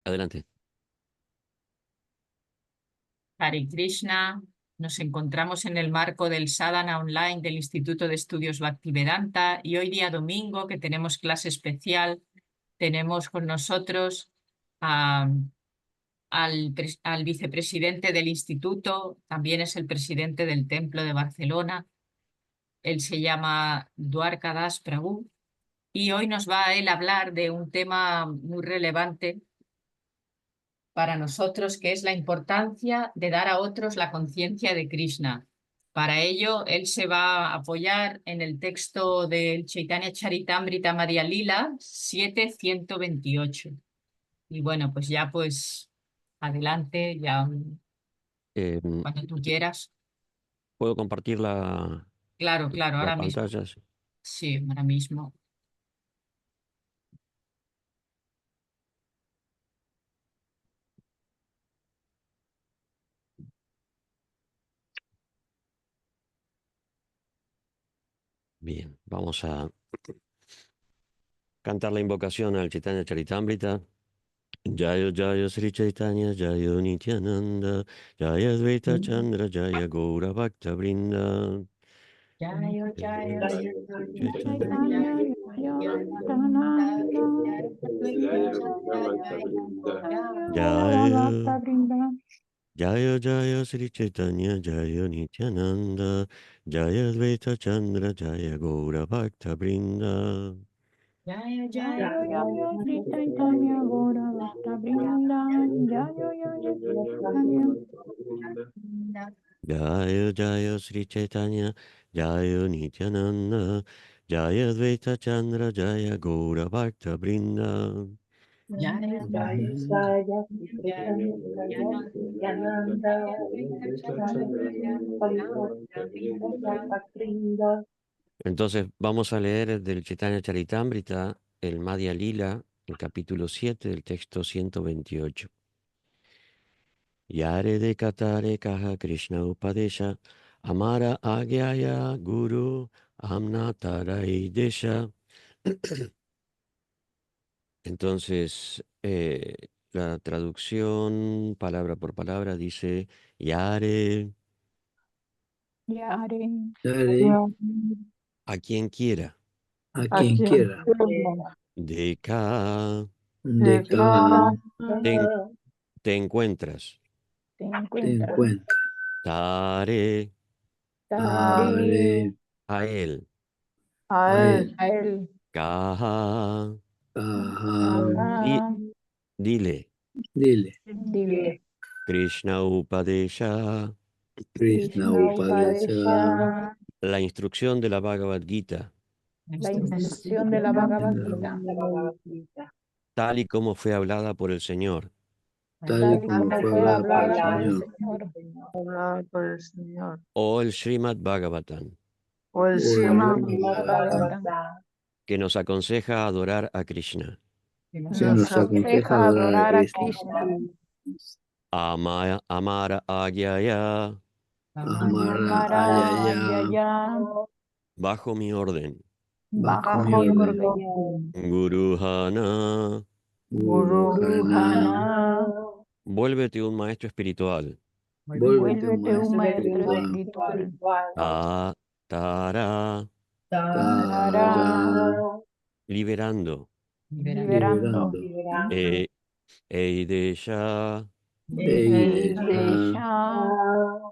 Adelante. Hare Krishna, nos encontramos en el marco del Sadhana Online del Instituto de Estudios Bhaktivedanta y hoy día domingo, que tenemos clase especial, tenemos con nosotros a- al vicepresidente del instituto, también es el presidente del Templo de Barcelona. Él se llama Dwarkadas Prabhu y hoy nos va a él hablar de un tema muy relevante para nosotros, que es la importancia de dar a otros la conciencia de Krishna. Para ello, él se va a apoyar en el texto del Chaitanya Charitamrita Madhya Lila 7:128. Y bueno, pues ya pues adelante, ya Em, cuando tú quieras. ¿Puedo compartir Claro, claro, la ahora mismo. pantalla? Sí. Sí, ahora mismo. Bien, vamos a cantar la invocación al Chaitanya Charitamrita. Jaya Jaya Sri Chaitanya Jaya Nityananda Jaya Advaita Chandra Jaya Gaura Bhakta Vrinda. Jaya, jaya, Jaya Sri Chaitanya Chaitanya Yogananda Jaya Gaura Bhakta Jaya Vrinda Jaya Jaya Sri Chaitanya Jaya Nityananda Jaya Advaita Chandra Jaya Gaura Bhakta Vrinda. jaya, jaya, Jaya Jaya Sri Chaitanya Gaura Bhakta Vrinda Jaya Jaya Sri Chaitanya Jaya Jaya Sri Chaitanya Jaya Nityananda Jaya Advaita Chandra Jaya Gaura Bhakta Vrinda. jaya, Jaya Jaya Sri Chaitanya Jaya Nityananda Jaya. Entonces vamos a leer del Chaitanya Charitamrita el Madhya Lila, el capítulo 7 del texto 128. Yare de Katare Kaha Krishna Upadesha Amara Agyaya Guru Amnatarai Desha. Entonces, la traducción palabra por palabra dice Yare Yare Dale a quien quiera, a a quien quien quiera, de Ka de cada te, en- te encuentras, te te encuentras. encuentra. Tare Tare Hare a él, a él, a él. Kaha di- Ajá. dile, dile, Dile. Krishna Upadesha, Krishna Krishna Upadesha, Upadesha. la instrucción de la Bhagavad Gita, La instrucción de la Bhagavad Gita, tal y como fue hablada por el Señor, tal y tal y como como fue fue hablada por el hablada por el Señor, Señor. o el Srimad Bhagavatam, o el Srimad Bhagavatam, que nos aconseja adorar a Krishna. que nos que nos nos aconseja aconseja adorar a adorar a Krishna. Krishna, Amara Agyaya, Amara Amara Ayaya, Yaya, bajo mi orden. bajo bajo mi mi orden. orden. Guruhana, Guru Gurujana, Hana, vuélvete un maestro espiritual. vuélvete un vuélvete un maestro maestro espiritual. espiritual. Tara, Tara, Tara, liberando. liberando. liberando. E, Eidesha, Eidesha, Eidesha,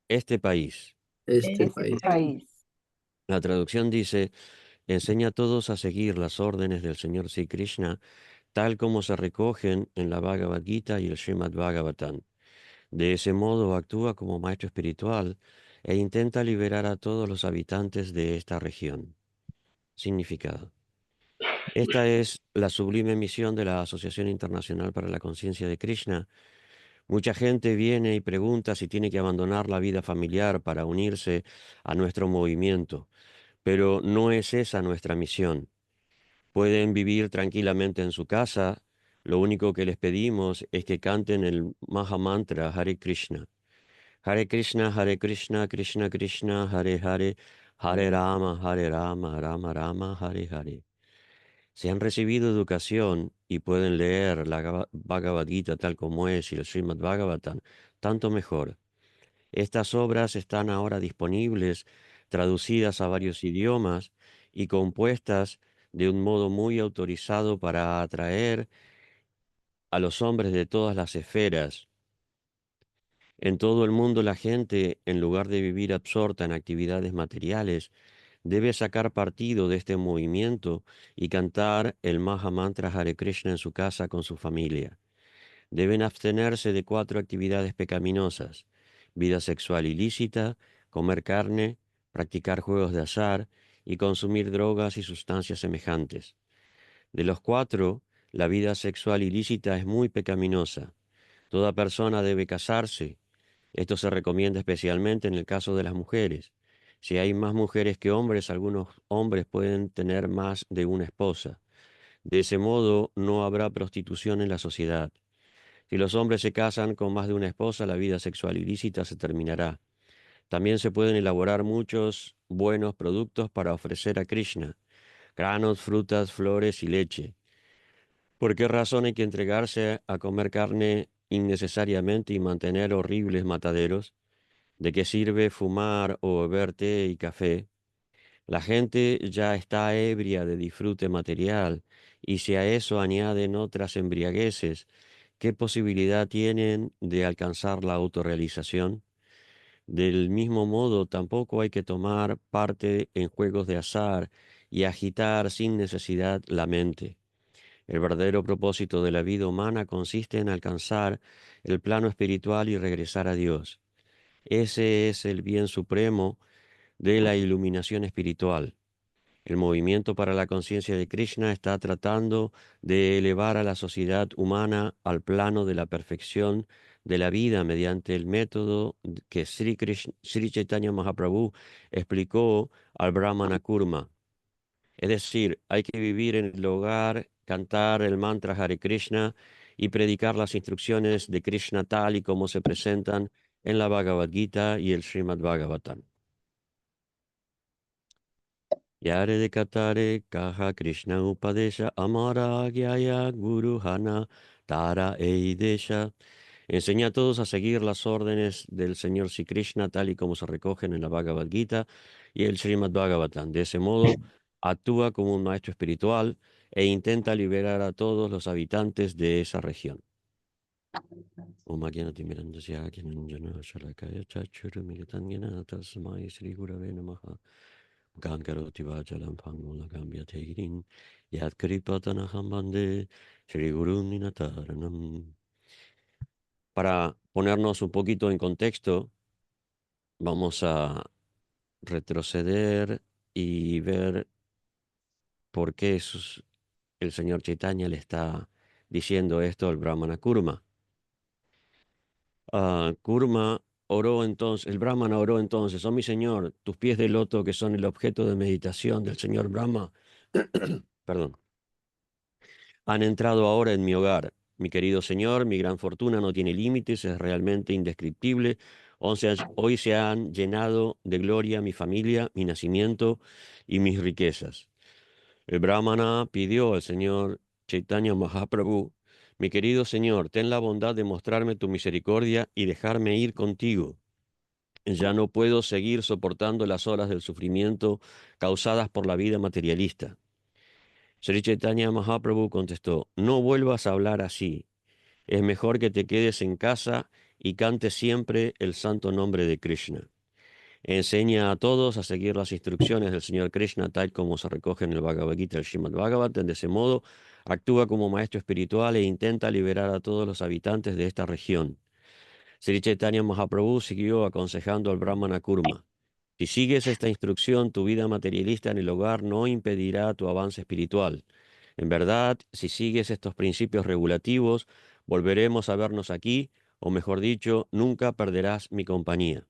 este país. este este país. país. La traducción dice, enseña a todos a seguir las órdenes del Señor Sri Krishna, tal como se recogen en la Bhagavad Gita y el Srimad Bhagavatam. De ese modo actúa como maestro espiritual e intenta liberar a todos los habitantes de esta región. Significado. Esta es la sublime misión de la Asociación Internacional para la Conciencia de Krishna. Mucha gente viene y pregunta si tiene que abandonar la vida familiar para unirse a nuestro movimiento, pero no es esa nuestra misión. Pueden vivir tranquilamente en su casa. Lo único que les pedimos es que canten el Maha Mantra Hare Krishna. Hare Krishna, Hare Krishna, Krishna Krishna, Hare Hare, Hare Rama, Rama Rama, Hare Hare. Si han recibido educación y pueden leer la Bhagavad Gita tal como es y el Srimad Bhagavatam, tanto mejor. Estas obras están ahora disponibles, traducidas a varios idiomas y compuestas de un modo muy autorizado para atraer a los hombres de todas las esferas. En todo el mundo la gente, en lugar de vivir absorta en actividades materiales, debe sacar partido de este movimiento y cantar el Maha Mantra Hare Krishna en su casa con su familia. Deben abstenerse de 4 actividades pecaminosas: vida sexual ilícita, comer carne, practicar juegos de azar y consumir drogas y sustancias semejantes. De los 4, la vida sexual ilícita es muy pecaminosa. Toda persona debe casarse. Esto se recomienda especialmente en el caso de las mujeres. Si hay más mujeres que hombres, algunos hombres pueden tener más de una esposa. De ese modo, no habrá prostitución en la sociedad. Si los hombres se casan con más de una esposa, la vida sexual ilícita se terminará. También se pueden elaborar muchos buenos productos para ofrecer a Krishna: granos, frutas, flores y leche. ¿Por qué razón hay que entregarse a comer carne innecesariamente y mantener horribles mataderos? ¿De qué sirve fumar o beber té y café? La gente ya está ebria de disfrute material, y si a eso añaden otras embriagueces, ¿qué posibilidad tienen de alcanzar la autorrealización? Del mismo modo, tampoco hay que tomar parte en juegos de azar y agitar sin necesidad la mente. El verdadero propósito de la vida humana consiste en alcanzar el plano espiritual y regresar a Dios. Ese es el bien supremo de la iluminación espiritual. El movimiento para la conciencia de Krishna está tratando de elevar a la sociedad humana al plano de la perfección de la vida mediante el método que Sri Chaitanya Mahaprabhu explicó al Brahmana Kurma. Es decir, hay que vivir en el hogar, cantar el mantra Hare Krishna y predicar las instrucciones de Krishna tal y como se presentan en la Bhagavad Gita y el Srimad Bhagavatam. Yare de Katare Kaha Krishna Upadesha Amara Gyaya Guru Hana Tara Eidesha. Enseña a todos a seguir las órdenes del Señor Sri Krishna tal y como se recogen en la Bhagavad Gita y el Srimad Bhagavatam. De ese modo, actúa como un maestro espiritual e intenta liberar a todos los habitantes de esa región. Om Agyanati Mirandasya Gyananjana Shalakaya Chachuru Migatanyana Tasmai Sri Gurave Namaha Gankaroti Vajalam Pangula Gambya Tegirin Yat Kripatanaham Bande Sri Guru Ninataranam. Para ponernos un poquito en contexto, vamos a retroceder y ver por qué el señor Chaitanya le está diciendo esto al Brahmana Kurma. Kurma oró entonces, el Brahmana oró entonces: oh mi señor, tus pies de loto, que son el objeto de meditación del señor Brahma, perdón, han entrado ahora en mi hogar. Mi querido señor, mi gran fortuna no tiene límites, es realmente indescriptible. Hoy se han llenado de gloria mi familia, mi nacimiento y mis riquezas. El Brahmana pidió al señor Chaitanya Mahaprabhu: mi querido señor, ten la bondad de mostrarme tu misericordia y dejarme ir contigo. Ya no puedo seguir soportando las horas del sufrimiento causadas por la vida materialista. Sri Chaitanya Mahaprabhu contestó: no vuelvas a hablar así. Es mejor que te quedes en casa y cantes siempre el santo nombre de Krishna. Enseña a todos a seguir las instrucciones del Señor Krishna tal como se recoge en el Bhagavad Gita, el Srimad Bhagavatam. De ese modo, actúa como maestro espiritual e intenta liberar a todos los habitantes de esta región. Sri Chaitanya Mahaprabhu siguió aconsejando al Brahmana Kurma: si sigues esta instrucción, tu vida materialista en el hogar no impedirá tu avance espiritual. En verdad, si sigues estos principios regulativos, volveremos a vernos aquí, o mejor dicho, nunca perderás mi compañía.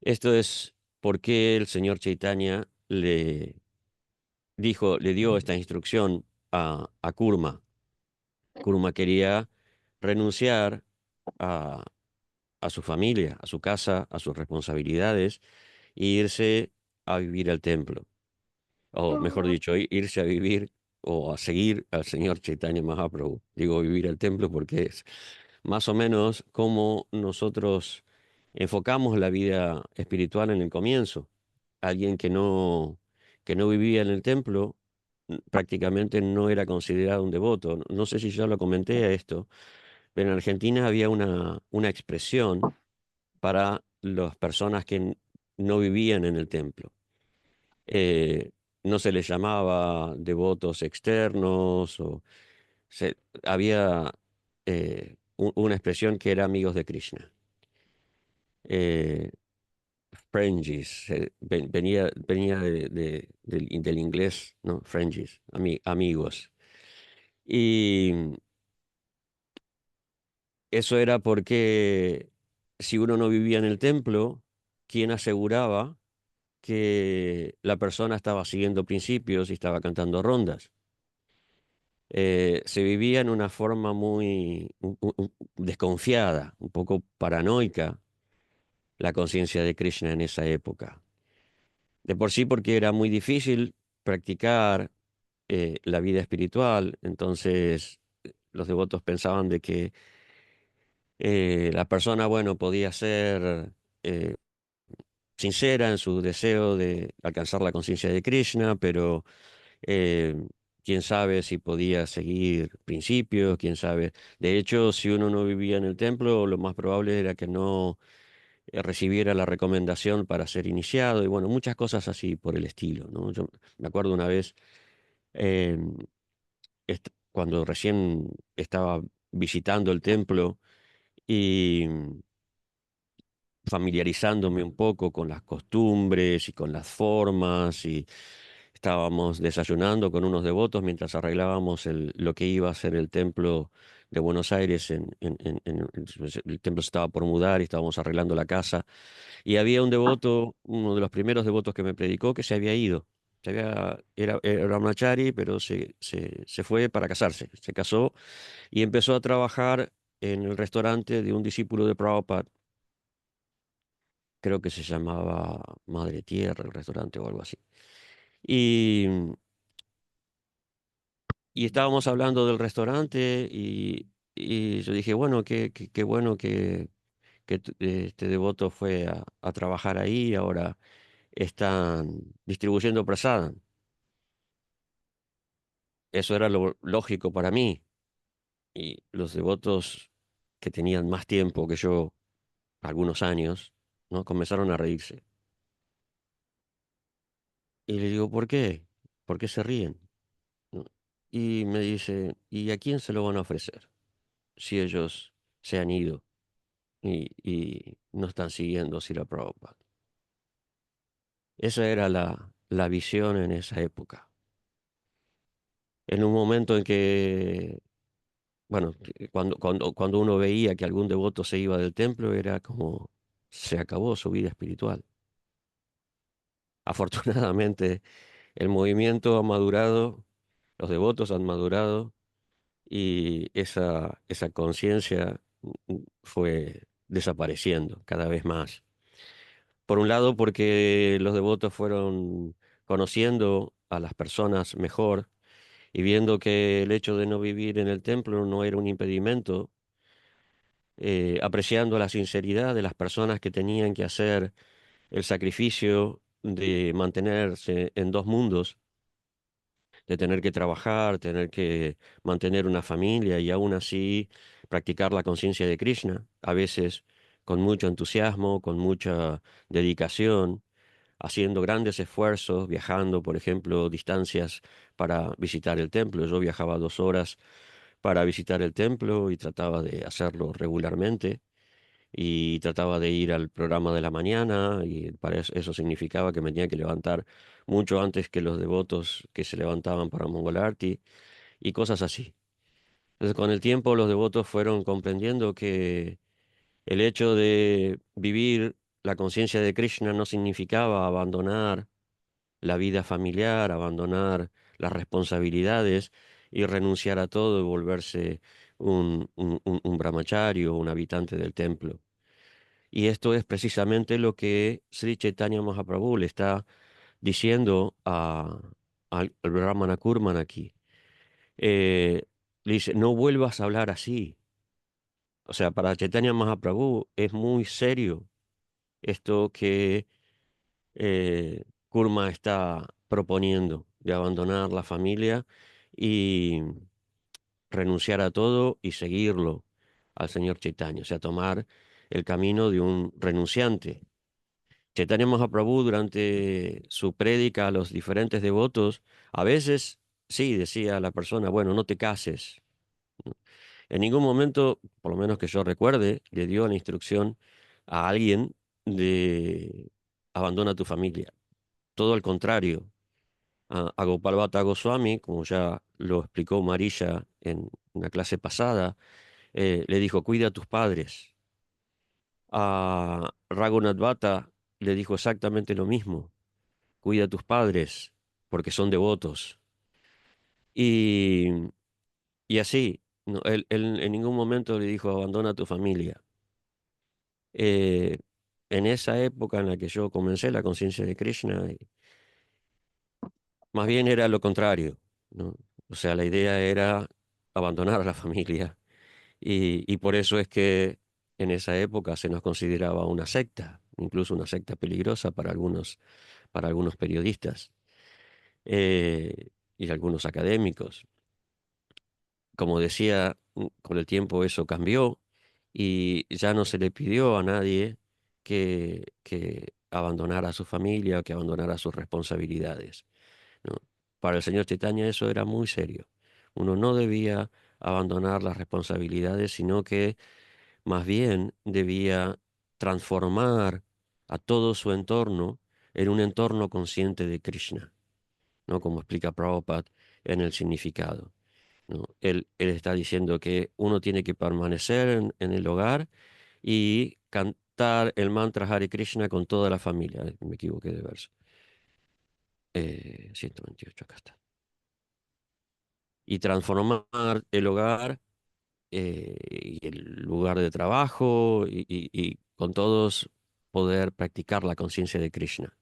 Esto es por qué el señor Chaitanya le dio esta instrucción a Kurma. Kurma quería renunciar a, a su familia, a su casa, a sus responsabilidades e irse a vivir al templo. o mejor dicho, irse a vivir o a seguir al señor Chaitanya Mahaprabhu. Digo vivir al templo porque es más o menos como nosotros enfocamos la vida espiritual en el comienzo. Alguien que no vivía en el templo prácticamente no era considerado un devoto. No sé si ya lo comenté a esto, pero en Argentina había una expresión para las personas que no vivían en el templo. Eh, no se les llamaba devotos externos, se- había una expresión que era amigos de Krishna. Eh, Friendies, venía del inglés, ¿no? Friendies, amigos. Y eso era porque si uno no vivía en el templo, ¿quién aseguraba que la persona estaba siguiendo principios y estaba cantando rondas? Se vivía en una forma muy desconfiada, un poco paranoica, la conciencia de Krishna en esa época. De por sí porque era muy difícil practicar la vida espiritual, entonces los devotos pensaban de que la persona, bueno, podía ser eh, sincera en su deseo de alcanzar la conciencia de Krishna, pero eh, quién sabe si podía seguir principios, quién sabe. De hecho, si uno no vivía en el templo, lo más probable era que no recibiera la recomendación para ser iniciado y bueno, muchas cosas así por el estilo, ¿no? Yo me acuerdo una vez, eh, cuando recién estaba visitando el templo y familiarizándome un poco con las costumbres y con las formas y estábamos desayunando con unos devotos mientras arreglábamos lo que iba a ser el templo de Buenos Aires. El templo se estaba por mudar y estábamos arreglando la casa. Y había un devoto, uno de los primeros devotos que me predicó, que se había ido. Era brahmachari, pero se fue para casarse. Se casó y empezó a trabajar en el restaurante de un discípulo de Prabhupada. Creo que se llamaba Madre Tierra, el restaurante o algo así. Y, y estábamos hablando del restaurante y yo dije, bueno, qué bueno que este devoto fue a trabajar ahí, ahora están distribuyendo prasadam. Eso era lo lógico para mí. Y los devotos que tenían más tiempo que yo, algunos años, ¿no? Comenzaron a reírse. Y le digo, ¿por qué? ¿Por qué se ríen? ¿No? Y me dice, ¿y a quién se lo van a ofrecer si ellos se han ido y no están siguiendo Srila Prabhupada? Esa era la visión en esa época. En un momento en que, bueno, que cuando uno veía que algún devoto se iba del templo, era como se acabó su vida espiritual. Afortunadamente, el movimiento ha madurado, los devotos han madurado y esa conciencia fue desapareciendo cada vez más. Por un lado, porque los devotos fueron conociendo a las personas mejor y viendo que el hecho de no vivir en el templo no era un impedimento, apreciando la sinceridad de las personas que tenían que hacer el sacrificio de mantenerse en dos mundos, de tener que trabajar, tener que mantener una familia y aún así practicar la conciencia de Krishna, a veces con mucho entusiasmo, con mucha dedicación, haciendo grandes esfuerzos, viajando, por ejemplo, distancias para visitar el templo. Yo viajaba 2 horas para visitar el templo y trataba de hacerlo regularmente y trataba de ir al programa de la mañana y para eso significaba que me tenía que levantar mucho antes que los devotos que se levantaban para Mongol Aarti y cosas así. Entonces, con el tiempo los devotos fueron comprendiendo que el hecho de vivir la conciencia de Krishna no significaba abandonar la vida familiar, abandonar las responsabilidades y renunciar a todo y volverse un brahmachari o un habitante del templo. Y esto es precisamente lo que Sri Chaitanya Mahaprabhu le está diciendo al Brahmana Kurman aquí. Eh, Le dice, no vuelvas a hablar así. O sea, para Chaitanya Mahaprabhu es muy serio esto que Kurma está proponiendo de abandonar la familia y renunciar a todo y seguirlo al señor Chaitanya, o sea, tomar el camino de un renunciante. Chaitanya Mahaprabhu durante su prédica a los diferentes devotos, a veces sí decía a la persona, bueno, no te cases. ¿No? En ningún momento, por lo menos que yo recuerde, le dio la instrucción a alguien de abandona tu familia. Todo al contrario, a Gopal Bhatta Goswami, como ya lo explicó Marilla en una clase pasada, le dijo, cuida a tus padres. A Raghunath Bhatta le dijo exactamente lo mismo, cuida a tus padres, porque son devotos. Y, y así, no, él en ningún momento le dijo, abandona a tu familia. Eh, en esa época en la que yo comencé la conciencia de Krishna, más bien era lo contrario, ¿no? O sea, la idea era abandonar a la familia. Y por eso es que en esa época se nos consideraba una secta, incluso una secta peligrosa para algunos periodistas y algunos académicos. Como decía, con el tiempo eso cambió y ya no se le pidió a nadie que abandonara a su familia o que abandonara sus responsabilidades, ¿no? Para el señor Chaitanya eso era muy serio. Uno no debía abandonar las responsabilidades, sino que más bien debía transformar a todo su entorno en un entorno consciente de Krishna, ¿no? Como explica Prabhupada en el significado, ¿no? Él está diciendo que uno tiene que permanecer en el hogar y cantar el mantra Hare Krishna con toda la familia. Me equivoqué de verso. 128, acá está. Y transformar el hogar y el lugar de trabajo y con todos poder practicar la conciencia de Krishna.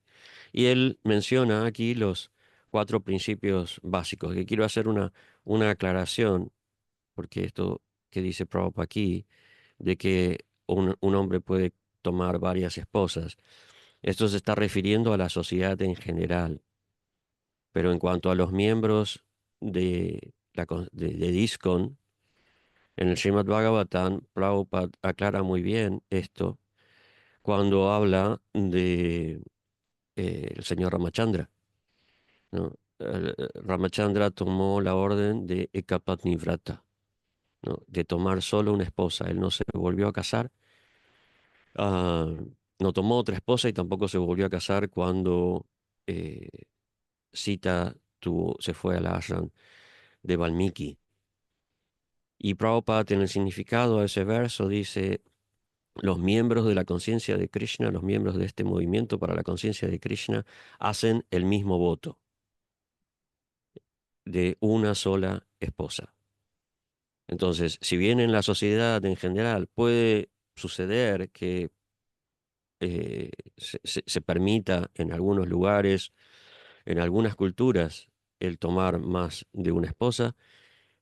Y él menciona aquí los 4 principios básicos, que quiero hacer una aclaración, porque esto que dice Prabhupada aquí, de que un hombre puede tomar varias esposas, esto se está refiriendo a la sociedad en general, pero en cuanto a los miembros de ISKCON, en el Srimad Bhagavatam, Prabhupada aclara muy bien esto cuando habla de el señor Ramachandra, ¿no? Ramachandra tomó la orden de Ekapatnivrata, ¿no? De tomar solo una esposa. Él no se volvió a casar, ah, no tomó otra esposa y tampoco se volvió a casar cuando eh, Sita se fue al ashram de Valmiki. Y Prabhupada en el significado a ese verso dice, los miembros de la conciencia de Krishna, los miembros de este movimiento para la conciencia de Krishna, hacen el mismo voto de una sola esposa. Entonces, si bien en la sociedad en general puede suceder que se permita en algunos lugares, en algunas culturas, el tomar más de una esposa,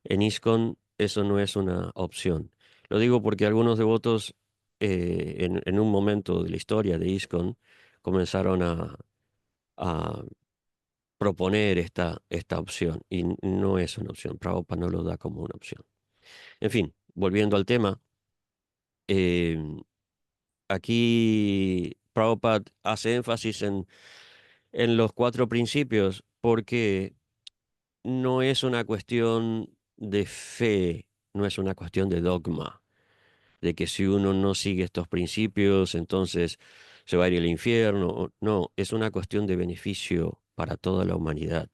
en ISKCON eso no es una opción. Lo digo porque algunos devotos en un momento de la historia de ISKCON comenzaron a proponer esta opción y no es una opción. Prabhupada no lo da como una opción. En fin, volviendo al tema, eh, aquí Prabhupada hace énfasis en los 4 principios porque no es una cuestión de fe, no es una cuestión de dogma, de que si uno no sigue estos principios, entonces se va a ir al infierno. No, es una cuestión de beneficio para toda la humanidad,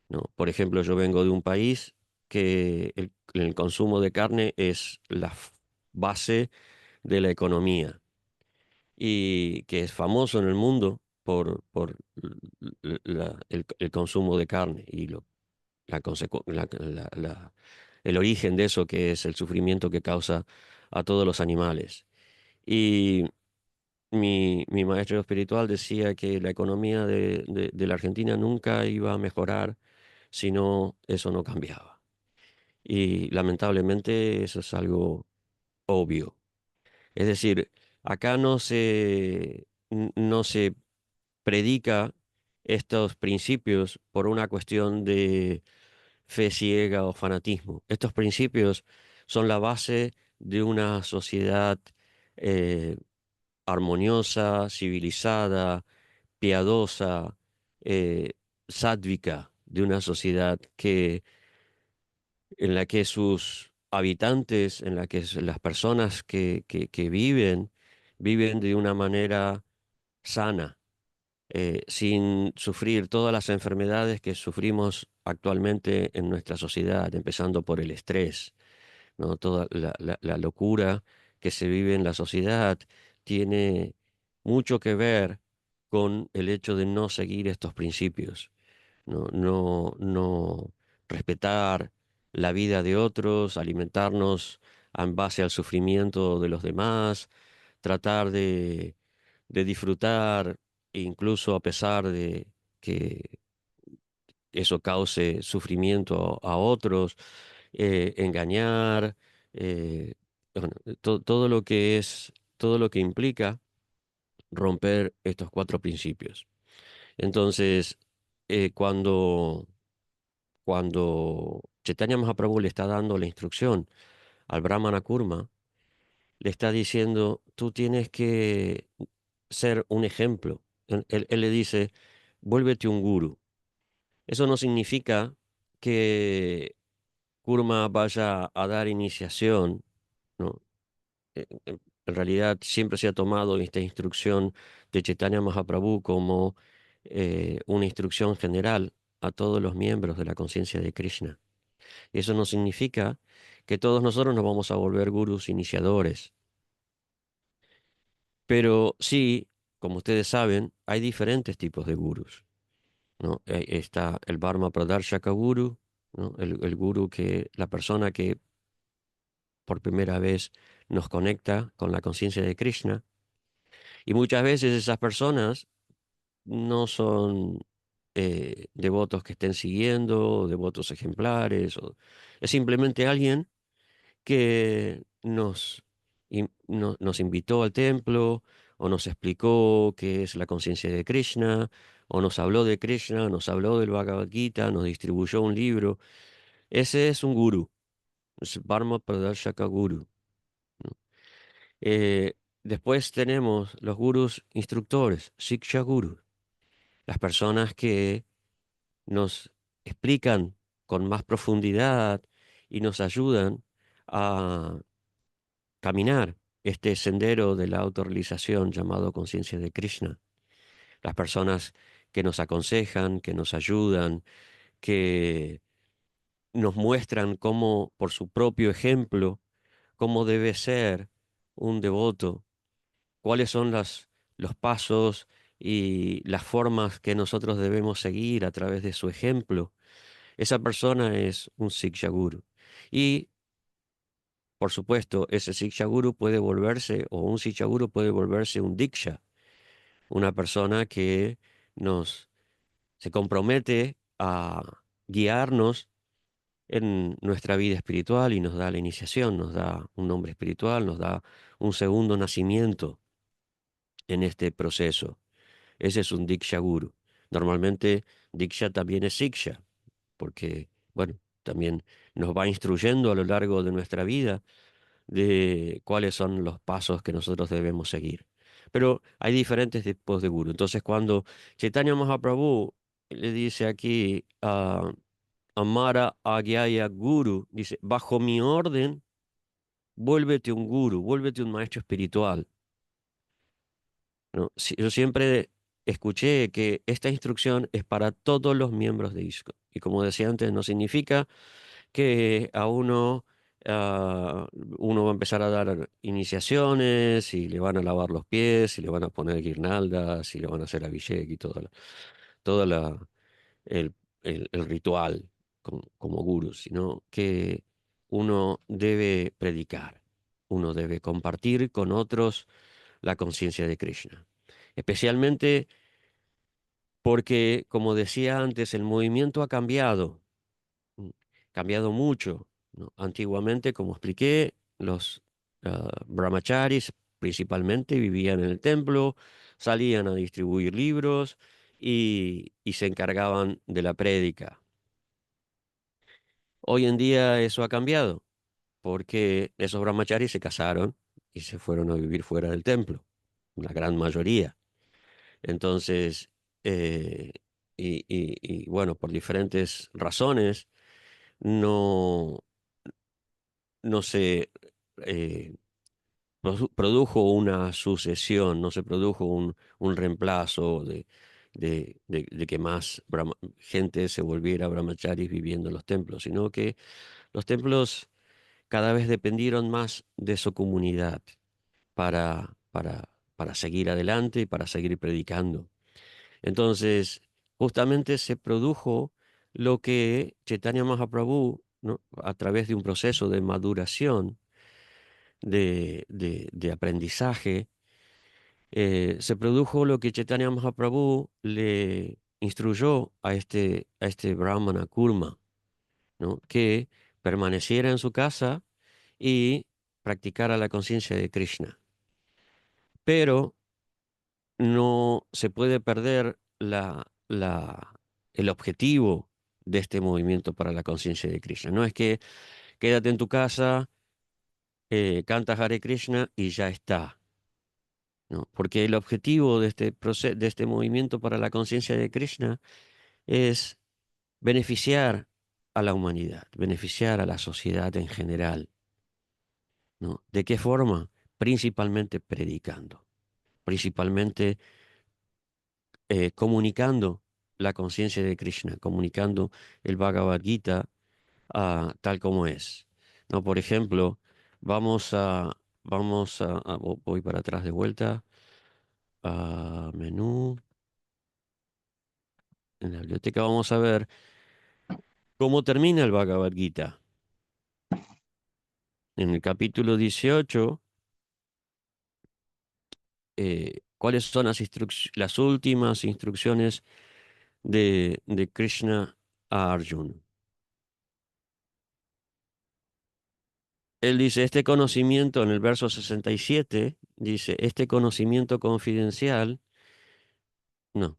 ¿no? Por ejemplo, yo vengo de un país que el consumo de carne es la base de la economía y que es famoso en el mundo por el consumo de carne y el origen de eso que es el sufrimiento que causa a todos los animales. Y mi maestro espiritual decía que la economía de la Argentina nunca iba a mejorar si no, eso no cambiaba. Y lamentablemente eso es algo obvio. Es decir, acá no se predica estos principios por una cuestión de fe ciega o fanatismo. Estos principios son la base de una sociedad eh, armoniosa, civilizada, piadosa, eh, sádvica, de una sociedad en la que sus habitantes, en la que las personas que viven de una manera sana, sin sufrir todas las enfermedades que sufrimos actualmente en nuestra sociedad, empezando por el estrés, ¿no? Toda la locura que se vive en la sociedad tiene mucho que ver con el hecho de no seguir estos principios, no respetar la vida de otros, alimentarnos en base al sufrimiento de los demás, tratar de disfrutar, incluso a pesar de que eso cause sufrimiento a otros, engañar, eh, bueno, todo lo que todo lo que implica romper estos cuatro principios. Entonces, cuando Chaitanya Mahaprabhu le está dando la instrucción al Brahmana Kurma, le está diciendo, tú tienes que ser un ejemplo. Él le dice, vuélvete un guru. Eso no significa que Kurma vaya a dar iniciación, ¿no? En realidad siempre se ha tomado esta instrucción de Chaitanya Mahaprabhu como una instrucción general a todos los miembros de la conciencia de Krishna. Eso no significa que todos nosotros nos vamos a volver gurús iniciadores, pero sí, como ustedes saben, hay diferentes tipos de gurús, ¿no? Está el Dharma Pradarshaka Guru, ¿no? El gurú la persona que por primera vez nos conecta con la conciencia de Krishna. Y muchas veces esas personas no son devotos que estén siguiendo, devotos ejemplares, es simplemente alguien que nos invitó al templo o nos explicó qué es la conciencia de Krishna, o nos habló de Krishna, nos habló del Bhagavad Gita, nos distribuyó un libro. Ese es un gurú, es Dharma Pradarshaka Guru, ¿no? Después tenemos los gurús instructores, Siksha Guru, las personas que nos explican con más profundidad y nos ayudan a caminar este sendero de la autorrealización llamado conciencia de Krishna. Las personas que nos aconsejan, que nos ayudan, que nos muestran cómo, por su propio ejemplo, cómo debe ser un devoto, cuáles son los pasos y las formas que nosotros debemos seguir a través de su ejemplo. Esa persona es un Siksha Guru. Y, por supuesto, ese Siksha Guru puede volverse, o un Siksha Guru puede volverse un Diksha, una persona que se compromete a guiarnos en nuestra vida espiritual y nos da la iniciación, nos da un nombre espiritual, nos da un segundo nacimiento en este proceso. Ese es un Diksha Guru. Normalmente Diksha también es Siksha, porque, bueno, también nos va instruyendo a lo largo de nuestra vida de cuáles son los pasos que nosotros debemos seguir. Pero hay diferentes tipos de guru. Entonces, cuando Chaitanya Mahaprabhu le dice aquí a Amara Agyaya Guru, dice, bajo mi orden, vuélvete un guru, vuélvete un maestro espiritual, ¿no? Yo siempre escuché que esta instrucción es para todos los miembros de ISKCON. Y como decía antes, no significa que a uno va a empezar a dar iniciaciones y le van a lavar los pies y le van a poner guirnaldas y le van a hacer abhishek y toda el, el ritual como gurú, sino que uno debe predicar, uno debe compartir con otros la conciencia de Krishna. Especialmente porque, como decía antes, el movimiento ha cambiado, mm, cambiado mucho, ¿no? Antiguamente, como expliqué, los brahmacharis principalmente vivían en el templo, salían a distribuir libros y se encargaban de la prédica. Hoy en día eso ha cambiado, porque esos brahmacharis se casaron y se fueron a vivir fuera del templo, la gran mayoría. Entonces, eh, bueno, por diferentes razones, no, no se eh, produjo una sucesión, no se produjo un reemplazo de que más gente se volviera brahmacharis viviendo en los templos, sino que los templos cada vez dependieron más de su comunidad para seguir adelante y para seguir predicando. Entonces, justamente se produjo lo que Chaitanya Mahaprabhu, ¿no?, a través de un proceso de maduración, de aprendizaje, se produjo lo que Chaitanya Mahaprabhu le instruyó a este Brahmana Kurma, ¿no?, que permaneciera en su casa y practicara la conciencia de Krishna. Pero no se puede perder el objetivo de este movimiento para la conciencia de Krishna. No es que quédate en tu casa, canta Hare Krishna y ya está, ¿no? Porque el objetivo de este de este movimiento para la conciencia de Krishna es beneficiar a la humanidad, beneficiar a la sociedad en general, ¿no? ¿De qué forma? Principalmente predicando, principalmente comunicando la conciencia de Krishna, comunicando el Bhagavad Gita tal como es. ¿No? Por ejemplo, voy para atrás de vuelta, a menú, en la biblioteca vamos a ver cómo termina el Bhagavad Gita. En el capítulo 18, cuáles son las últimas instrucciones de Krishna a Arjuna. Él dice, este conocimiento, en el verso 67, dice, este conocimiento confidencial, no,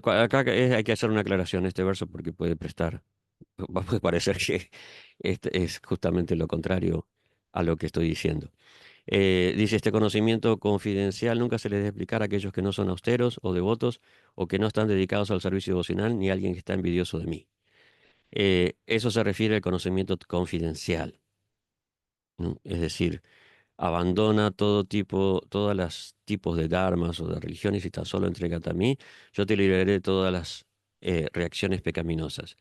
acá hay que hacer una aclaración este verso porque puede puede parecer que este es justamente lo contrario a lo que estoy diciendo. Dice, este conocimiento confidencial nunca se les debe explicar a aquellos que no son austeros o devotos o que no están dedicados al servicio devocional ni a alguien que está envidioso de mí. Eso se refiere al conocimiento confidencial, ¿no? Es decir, abandona todos los tipos de dharmas o de religiones y tan solo entrégate a mí, yo te libraré de todas las reacciones pecaminosas.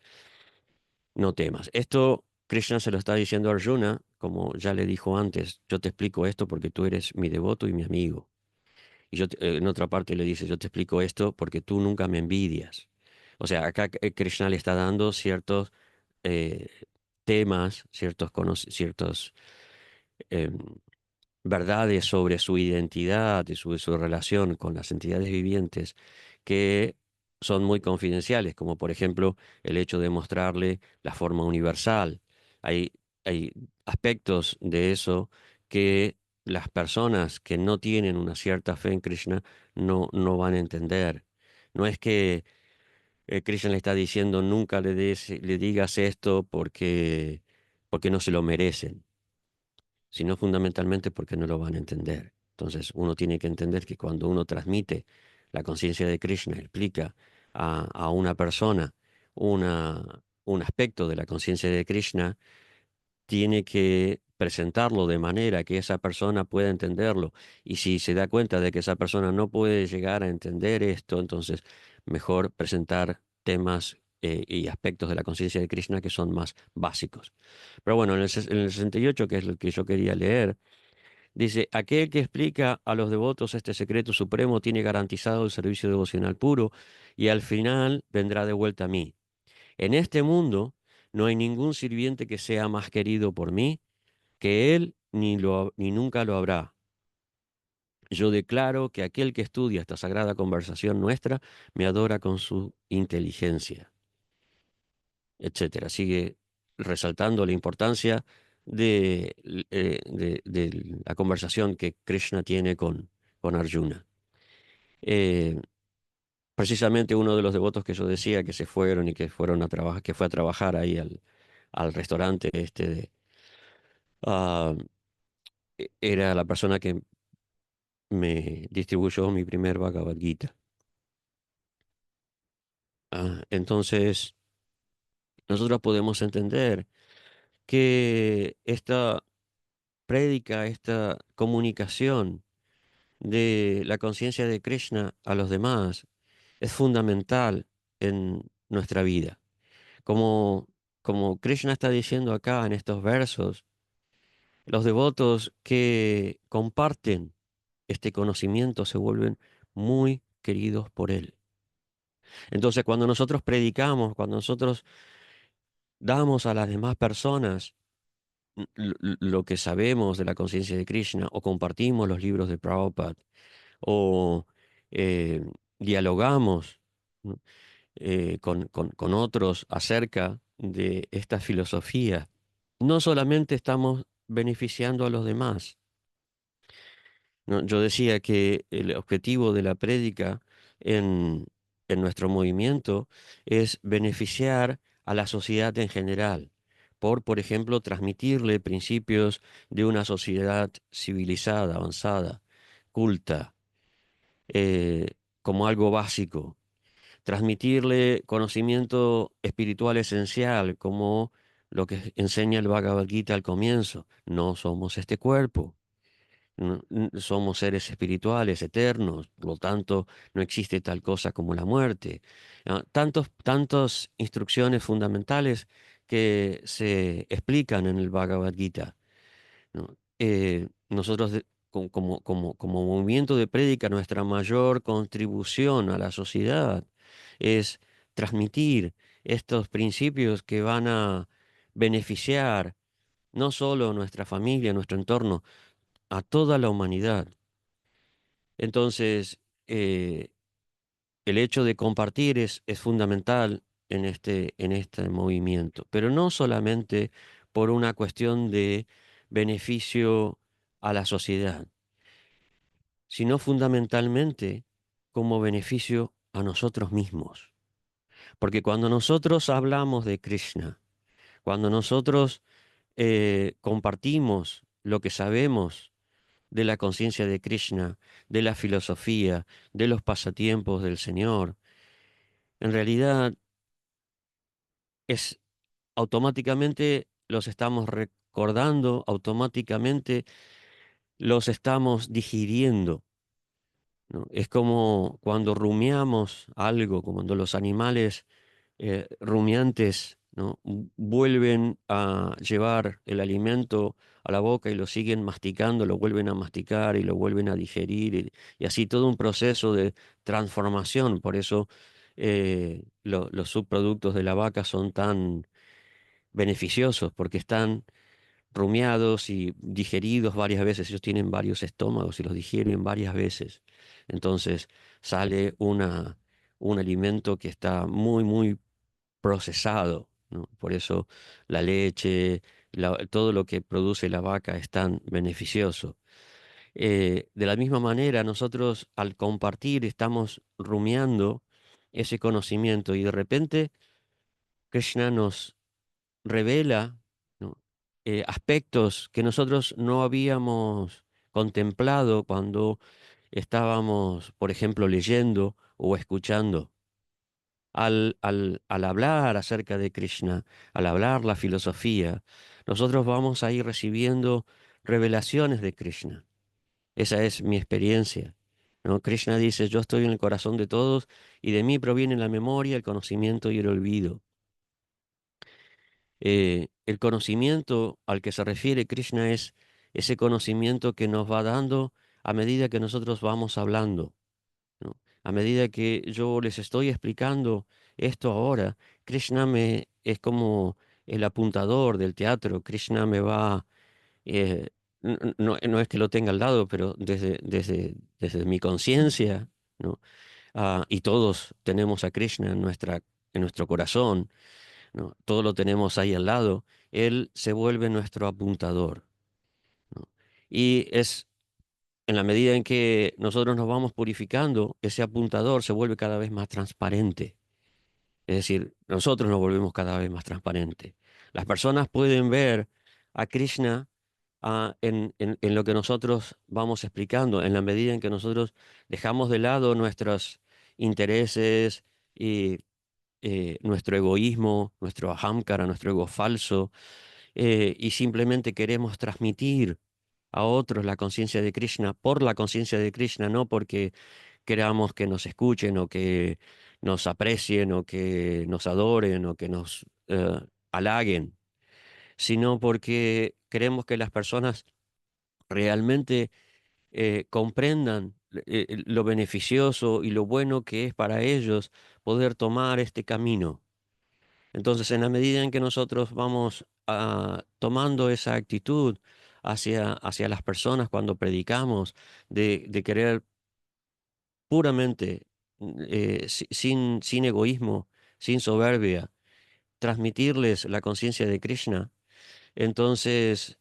No temas. Esto Krishna se lo está diciendo a Arjuna, como ya le dijo antes, yo te explico esto porque tú eres mi devoto y mi amigo. Y en otra parte le dice, yo te explico esto porque tú nunca me envidias. O sea, acá Krishna le está dando ciertos eh, temas, ciertos em, verdades sobre su identidad y su relación con las entidades vivientes que son muy confidenciales, como por ejemplo el hecho de mostrarle la forma universal. Hay, hay aspectos de eso que las personas que no tienen una cierta fe en Krishna no van a entender. No es que Krishna le está diciendo nunca le digas esto porque no se lo merecen, sino fundamentalmente porque no lo van a entender. Entonces uno tiene que entender que cuando uno transmite la conciencia de Krishna, explica a una persona un aspecto de la conciencia de Krishna, tiene que presentarlo de manera que esa persona pueda entenderlo. Y si se da cuenta de que esa persona no puede llegar a entender esto, entonces mejor presentar temas y aspectos de la conciencia de Krishna que son más básicos. Pero bueno, en el 68, que es lo que yo quería leer, dice, aquel que explica a los devotos este secreto supremo tiene garantizado el servicio devocional puro y al final vendrá de vuelta a mí. En este mundo no hay ningún sirviente que sea más querido por mí que él ni nunca lo habrá. Yo declaro que aquel que estudia esta sagrada conversación nuestra me adora con su inteligencia, etcétera. Sigue resaltando la importancia de la conversación que Krishna tiene con Arjuna. Eh, Precisamente uno de los devotos que yo decía que se fueron y que fueron a trabajar, que fue a trabajar ahí al restaurante ah, era la persona que me distribuyó mi primer Bhagavad Gita. Entonces, nosotros podemos entender que esta prédica, esta comunicación de la conciencia de Krishna a los demás es fundamental en nuestra vida. Como, como Krishna está diciendo acá en estos versos, los devotos que comparten este conocimiento se vuelven muy queridos por él. Entonces, cuando nosotros predicamos, cuando nosotros damos a las demás personas lo que sabemos de la conciencia de Krishna, o compartimos los libros de Prabhupada, o eh, dialogamos, ¿no? Con otros acerca de esta filosofía, no solamente estamos beneficiando a los demás, ¿no? Yo decía que el objetivo de la prédica en, en nuestro movimiento es beneficiar a la sociedad en general, por ejemplo, transmitirle principios de una sociedad civilizada, avanzada, culta, eh, como algo básico, transmitirle conocimiento espiritual esencial, como lo que enseña el Bhagavad Gita al comienzo: no somos este cuerpo. Somos seres espirituales, eternos, por lo tanto no existe tal cosa como la muerte. Tantas instrucciones fundamentales que se explican en el Bhagavad Gita, ¿no? Nosotros, como movimiento de prédica, nuestra mayor contribución a la sociedad es transmitir estos principios que van a beneficiar no solo nuestra familia, nuestro entorno, a toda la humanidad. Entonces, el hecho de compartir es fundamental en este movimiento, pero no solamente por una cuestión de beneficio a la sociedad, sino fundamentalmente como beneficio a nosotros mismos. Porque cuando nosotros hablamos de Krishna, cuando nosotros compartimos lo que sabemos de la conciencia de Krishna, de la filosofía, de los pasatiempos del Señor, en realidad es automáticamente los estamos recordando, automáticamente los estamos digiriendo, ¿no? Es como cuando rumiamos algo, como cuando los animales rumiantes, ¿no? Vuelven a llevar el alimento a la boca y lo siguen masticando, lo vuelven a masticar y lo vuelven a digerir, y así todo un proceso de transformación. Por eso los subproductos de la vaca son tan beneficiosos, porque están rumiados y digeridos varias veces. Ellos tienen varios estómagos y los digieren varias veces. Entonces sale un alimento que está muy, muy procesado, ¿no? Por eso la leche, todo lo que produce la vaca es tan beneficioso. De la misma manera, nosotros al compartir estamos rumiando ese conocimiento, y de repente Krishna nos revela, ¿no? Aspectos que nosotros no habíamos contemplado cuando estábamos, por ejemplo, leyendo o escuchando. Al hablar acerca de Krishna, al hablar la filosofía, nosotros vamos a ir recibiendo revelaciones de Krishna. Esa es mi experiencia, ¿no? Krishna dice: yo estoy en el corazón de todos, y de mí proviene la memoria, el conocimiento y el olvido. El conocimiento al que se refiere Krishna es ese conocimiento que nos va dando a medida que nosotros vamos hablando, ¿no? A medida que yo les estoy explicando esto ahora, Krishna es como el apuntador del teatro. Krishna me va no es que lo tenga al lado, pero desde mi conciencia, ¿no? Y todos tenemos a Krishna en nuestro corazón, ¿no? Todo lo tenemos ahí al lado. Él se vuelve nuestro apuntador, ¿no? Y es en la medida en que nosotros nos vamos purificando, ese apuntador se vuelve cada vez más transparente. Es decir, nosotros nos volvemos cada vez más transparentes. Las personas pueden ver a Krishna en lo que nosotros vamos explicando, en la medida en que nosotros dejamos de lado nuestros intereses y nuestro egoísmo, nuestro ahamkara, nuestro ego falso, y simplemente queremos transmitir a otros la conciencia de Krishna por la conciencia de Krishna, no porque queramos que nos escuchen o que nos aprecien o que nos adoren o que nos halaguen, sino porque queremos que las personas realmente comprendan lo beneficioso y lo bueno que es para ellos poder tomar este camino. Entonces, en la medida en que nosotros vamos tomando esa actitud hacia las personas cuando predicamos, de querer puramente, sin egoísmo, sin soberbia, transmitirles la conciencia de Krishna, entonces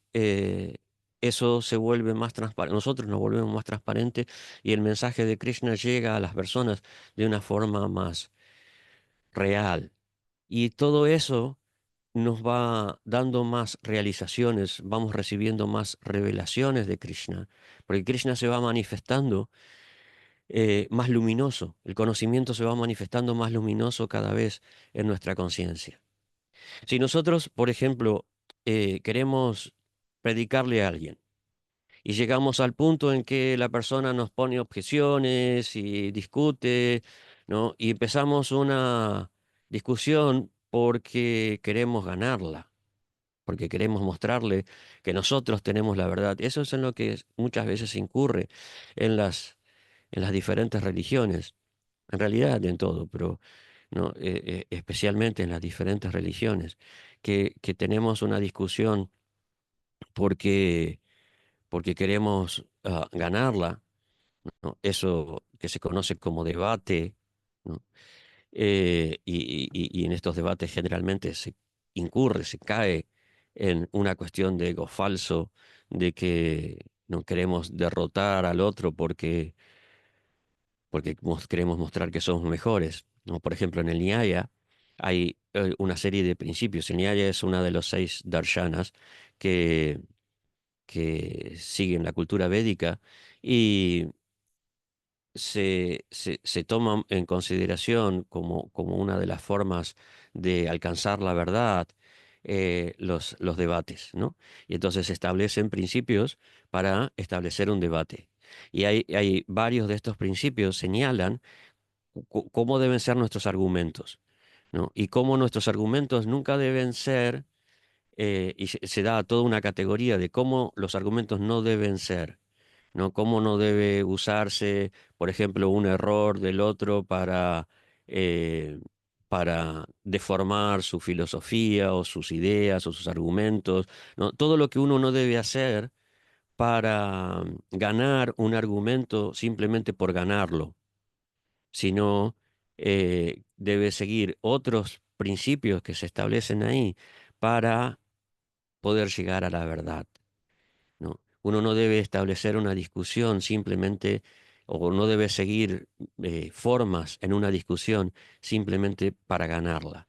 eso se vuelve más transparente, nosotros nos volvemos más transparentes y el mensaje de Krishna llega a las personas de una forma más real. Y todo eso nos va dando más realizaciones, vamos recibiendo más revelaciones de Krishna, porque Krishna se va manifestando más luminoso, el conocimiento se va manifestando más luminoso cada vez en nuestra conciencia. Si nosotros, por ejemplo, queremos predicarle a alguien y llegamos al punto en que la persona nos pone objeciones y discute, ¿no? Y empezamos una discusión porque queremos ganarla, porque queremos mostrarle que nosotros tenemos la verdad. Eso es en lo que muchas veces incurre en las diferentes religiones, en realidad en todo, pero ¿no? Especialmente en las diferentes religiones, que tenemos una discusión porque, porque queremos ganarla, ¿no? Eso que se conoce como debate, ¿no? Y en estos debates generalmente se incurre, se cae en una cuestión de ego falso, de que no queremos derrotar al otro porque queremos mostrar que somos mejores, ¿no? Por ejemplo, en el Nyaya hay una serie de principios. El Nyaya es una de los 6 darshanas que, que siguen la cultura védica y se toman en consideración como una de las formas de alcanzar la verdad, los debates, ¿no? Y entonces se establecen principios para establecer un debate. Y hay varios de estos principios señalan cómo deben ser nuestros argumentos, ¿no? Y cómo nuestros argumentos nunca deben ser, y se da toda una categoría de cómo los argumentos no deben ser, ¿no? Cómo no debe usarse, por ejemplo, un error del otro eh, para deformar su filosofía o sus ideas o sus argumentos, ¿no? Todo lo que uno no debe hacer para ganar un argumento simplemente por ganarlo, sino debe seguir otros principios que se establecen ahí para poder llegar a la verdad, ¿no? Uno no debe establecer una discusión simplemente, o no debe seguir formas en una discusión simplemente para ganarla,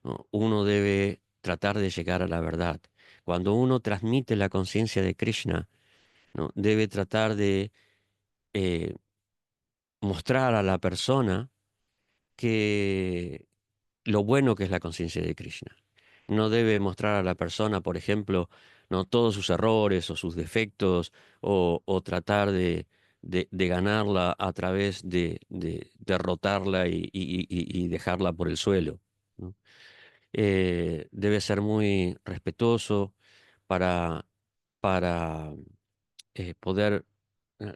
¿no? Uno debe tratar de llegar a la verdad. Cuando uno transmite la conciencia de Krishna, ¿no? Debe tratar de eh, mostrar a la persona que lo bueno que es la conciencia de Krishna. No debe mostrar a la persona, por ejemplo, no todos sus errores o sus defectos o tratar de ganarla a través de derrotarla y dejarla por el suelo, ¿no? Debe ser muy respetuoso para, para poder...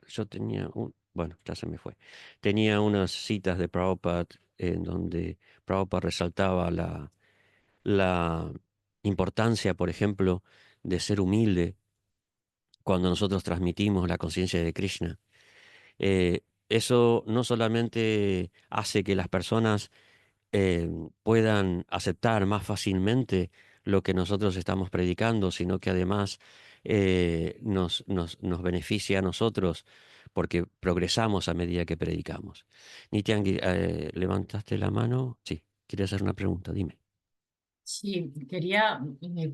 Yo tenía bueno, ya se me fue. Tenía unas citas de Prabhupada en donde Prabhupada resaltaba la importancia, por ejemplo, de ser humilde cuando nosotros transmitimos la conciencia de Krishna. Eso no solamente hace que las personas puedan aceptar más fácilmente lo que nosotros estamos predicando, sino que además nos beneficia a nosotros porque progresamos a medida que predicamos. Nityangi, ¿levantaste la mano? Sí, quería hacer una pregunta, dime. Sí, quería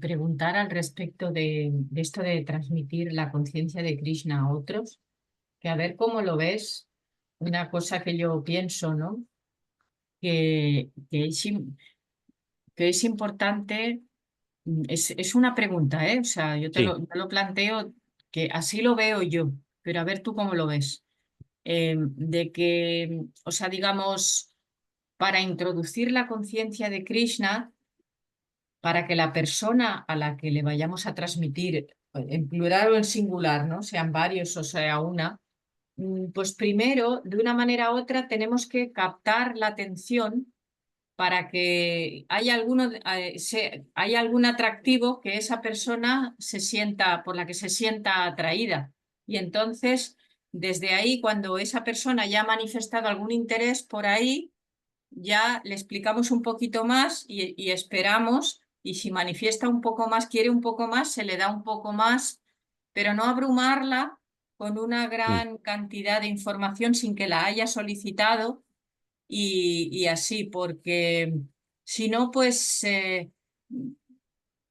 preguntar al respecto de esto de transmitir la conciencia de Krishna a otros, que a ver cómo lo ves, una cosa que yo pienso, ¿no? Que es importante, es una pregunta, ¿eh? O sea, Sí, yo lo planteo que así lo veo yo, pero a ver tú cómo lo ves. De que, o sea, digamos, para introducir la conciencia de Krishna, para que la persona a la que le vayamos a transmitir, en plural o en singular, ¿no? Sean varios o sea una, pues primero, de una manera u otra, tenemos que captar la atención para que haya algún atractivo que esa persona se sienta, por la que se sienta atraída. Y entonces, desde ahí, cuando esa persona ya ha manifestado algún interés por ahí, ya le explicamos un poquito más y esperamos, y si manifiesta un poco más, quiere un poco más, se le da un poco más, pero no abrumarla con una mm, gran cantidad de información sin que la haya solicitado y así, porque si no, pues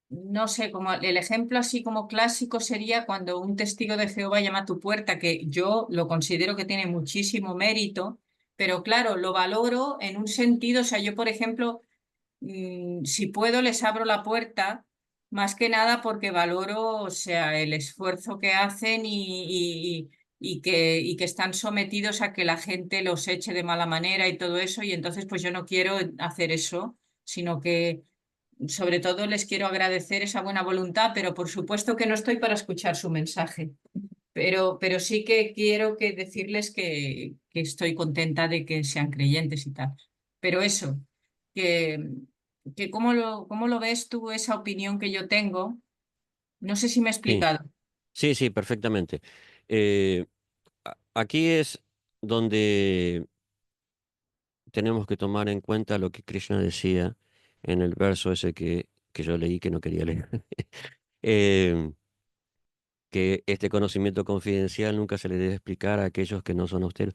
no sé, como el ejemplo así como clásico sería cuando un testigo de Jehová llama a tu puerta, que yo lo considero que tiene muchísimo mérito, pero claro, lo valoro en un sentido, o sea, yo por ejemplo, si puedo les abro la puerta, más que nada porque valoro, o sea, el esfuerzo que hacen y que están sometidos a que la gente los eche de mala manera y todo eso, y entonces pues yo no quiero hacer eso, sino que sobre todo les quiero agradecer esa buena voluntad, pero por supuesto que no estoy para escuchar su mensaje. Pero sí que quiero que decirles que estoy contenta de que sean creyentes y tal. Pero eso, que, que cómo lo ves tú, esa opinión que yo tengo. No sé si me he sí, explicado. sí, sí, perfectamente. Aquí es donde tenemos que tomar en cuenta lo que Krishna decía en el verso ese que yo leí que no quería leer. Eh, que este conocimiento confidencial nunca se le debe explicar a aquellos que no son austeros.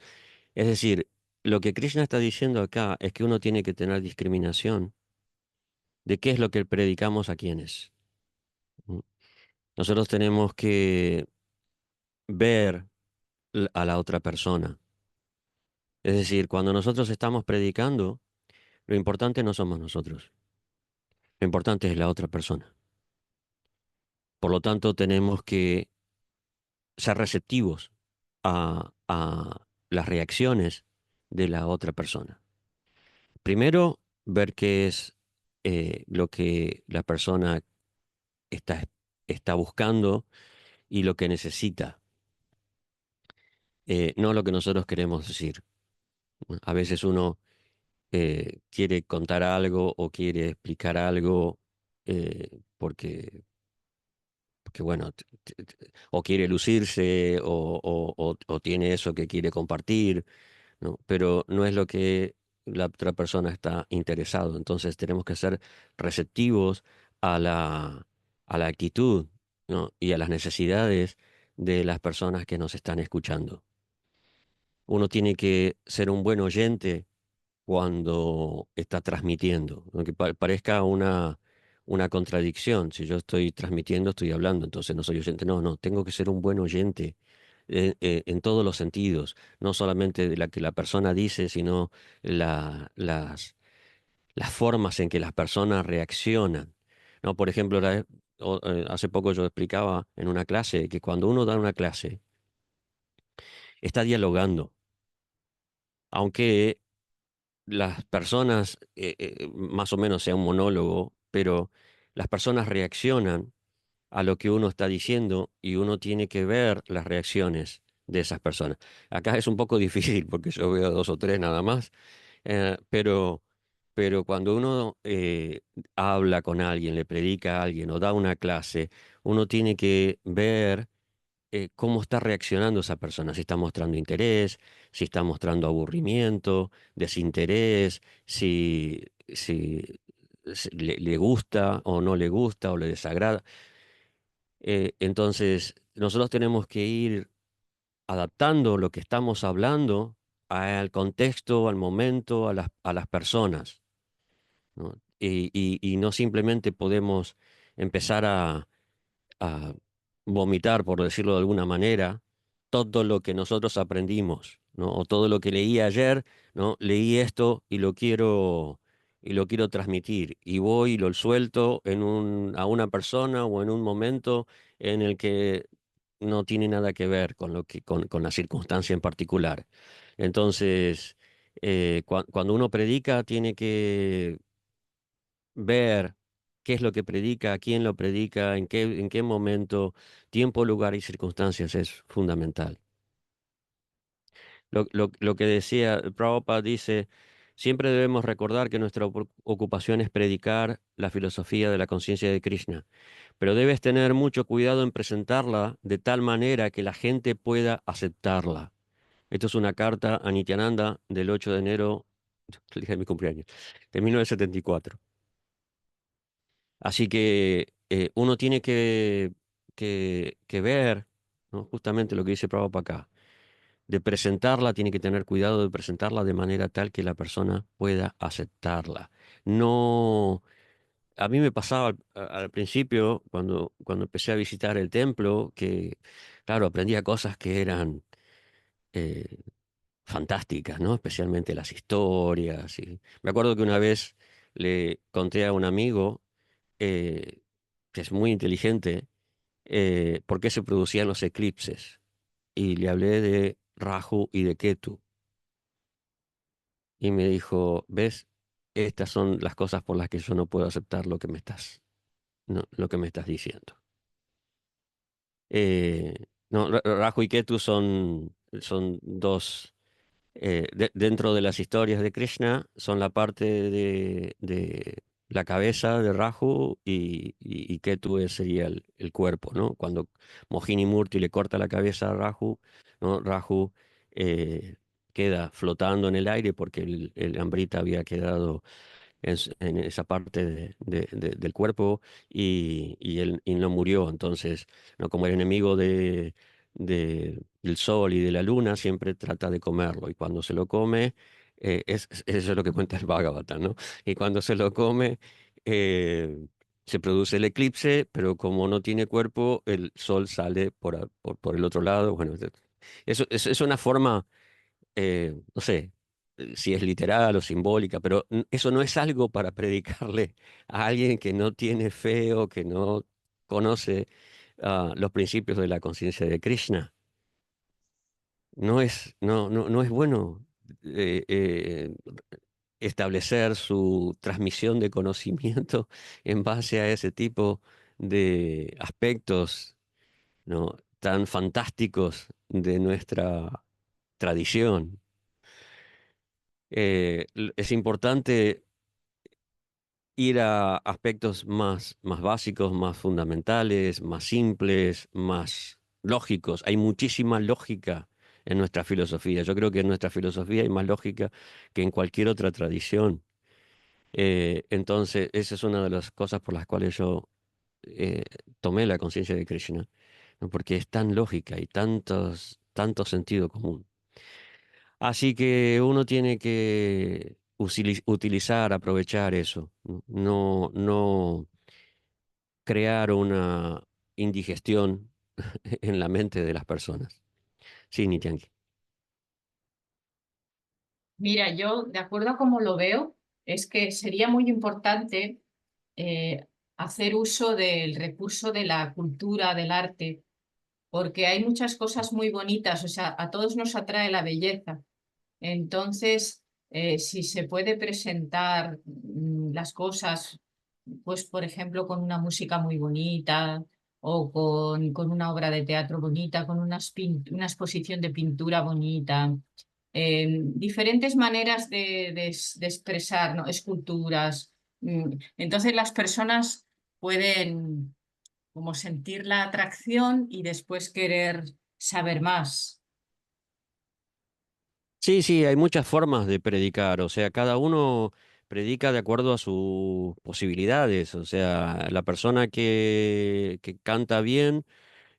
Es decir, lo que Krishna está diciendo acá es que uno tiene que tener discriminación de qué es lo que predicamos a quienes. ¿Mm? Nosotros tenemos que ver a la otra persona. Es decir, cuando nosotros estamos predicando, lo importante no somos nosotros, lo importante es la otra persona. Por lo tanto, tenemos que ser receptivos a las reacciones de la otra persona. Primero, ver qué es lo que la persona está, está buscando y lo que necesita, no lo que nosotros queremos decir. A veces uno quiere contar algo o quiere explicar algo porque bueno, o quiere lucirse o tiene eso que quiere compartir, ¿no? Pero no es lo que la otra persona está interesado. Entonces tenemos que ser receptivos a a la actitud, ¿no? Y a las necesidades de las personas que nos están escuchando. Uno tiene que ser un buen oyente cuando está transmitiendo, aunque parezca una contradicción. Si yo estoy transmitiendo, estoy hablando, entonces no soy oyente. No, no, tengo que ser un buen oyente en todos los sentidos, no solamente de la que la persona dice, sino las formas en que las personas reaccionan. ¿No? Por ejemplo, hace poco yo explicaba en una clase que cuando uno da una clase, está dialogando, aunque las personas, más o menos sea un monólogo, pero las personas reaccionan a lo que uno está diciendo y uno tiene que ver las reacciones de esas personas. Acá es un poco difícil porque yo veo dos o tres nada más, pero cuando uno habla con alguien, le predica a alguien o da una clase, uno tiene que ver cómo está reaccionando esa persona, si está mostrando interés, si está mostrando aburrimiento, desinterés, si le gusta o no le gusta o le desagrada. Entonces, nosotros tenemos que ir adaptando lo que estamos hablando al contexto, al momento, a las personas, ¿no? Y no simplemente podemos empezar a vomitar, por decirlo de alguna manera, todo lo que nosotros aprendimos, ¿no? O todo lo que leí ayer, ¿no? Leí esto y lo quiero transmitir y voy y lo suelto a una persona o en un momento en el que no tiene nada que ver con con la circunstancia en particular. Entonces, cuando uno predica, tiene que ver qué es lo que predica, a quién lo predica, en qué momento, tiempo, lugar y circunstancias es fundamental. Lo que decía Prabhupada dice, siempre debemos recordar que nuestra ocupación es predicar la filosofía de la conciencia de Krishna, pero debes tener mucho cuidado en presentarla de tal manera que la gente pueda aceptarla. Esto es una carta a Nityananda del 8 de enero, el día de mi cumpleaños, de 1974. Así que uno tiene que ver, ¿no? Justamente lo que dice Prabhupada acá, de presentarla, tiene que tener cuidado de presentarla de manera tal que la persona pueda aceptarla. No, a mí me pasaba al principio, cuando empecé a visitar el templo, que, claro, aprendía cosas que eran eh, fantásticas, ¿no? Especialmente las historias. Me acuerdo que una vez le conté a un amigo, eh, que es muy inteligente, por qué se producían los eclipses. Y le hablé de Rahu y de Ketu. Y me dijo, ¿ves? Estas son las cosas por las que yo no puedo aceptar lo que me estás, no, lo que me estás diciendo. Eh, no, Rahu y Ketu son dos, dentro de las historias de Krishna, son la parte de la cabeza de Rahu y Ketu sería el cuerpo, ¿no? Cuando Mohini Murti le corta la cabeza a Rahu, ¿no? Rahu queda flotando en el aire porque el Amrita había quedado en esa parte del cuerpo y él y no murió. Entonces, ¿no? Como era enemigo del sol y de la luna, siempre trata de comerlo. Y cuando se lo come, eso es lo que cuenta el Bhagavatam, ¿no? Y cuando se lo come, se produce el eclipse, pero como no tiene cuerpo, el sol sale por el otro lado. Bueno, eso es una forma, no sé si es literal o simbólica, pero eso no es algo para predicarle a alguien que no tiene fe o que no conoce los principios de la conciencia de Krishna. No es bueno eh, eh, establecer su transmisión de conocimiento en base a ese tipo de aspectos, ¿no? Tan fantásticos de nuestra tradición. Es importante ir a aspectos más básicos, más fundamentales, más simples, más lógicos. Hay muchísima lógica en nuestra filosofía. Yo creo que en nuestra filosofía hay más lógica que en cualquier otra tradición. Entonces, esa es una de las cosas por las cuales yo eh, tomé la conciencia de Krishna, ¿no? Porque es tan lógica y tanto sentido común. Así que uno tiene que utilizar, aprovechar eso, ¿no? No crear una indigestión en la mente de las personas. Sí, Nitiangi. Mira, yo, de acuerdo a cómo lo veo, es que sería muy importante eh, hacer uso del recurso de la cultura, del arte, porque hay muchas cosas muy bonitas, o sea, a todos nos atrae la belleza. Entonces, si se puede presentar las cosas, pues, por ejemplo, con una música muy bonita o con una obra de teatro bonita, con una exposición de pintura bonita, diferentes maneras de expresar, ¿no? Esculturas. Entonces, las personas pueden como sentir la atracción y después querer saber más. Sí, sí, hay muchas formas de predicar, o sea, cada uno predica de acuerdo a sus posibilidades, o sea, la persona que canta bien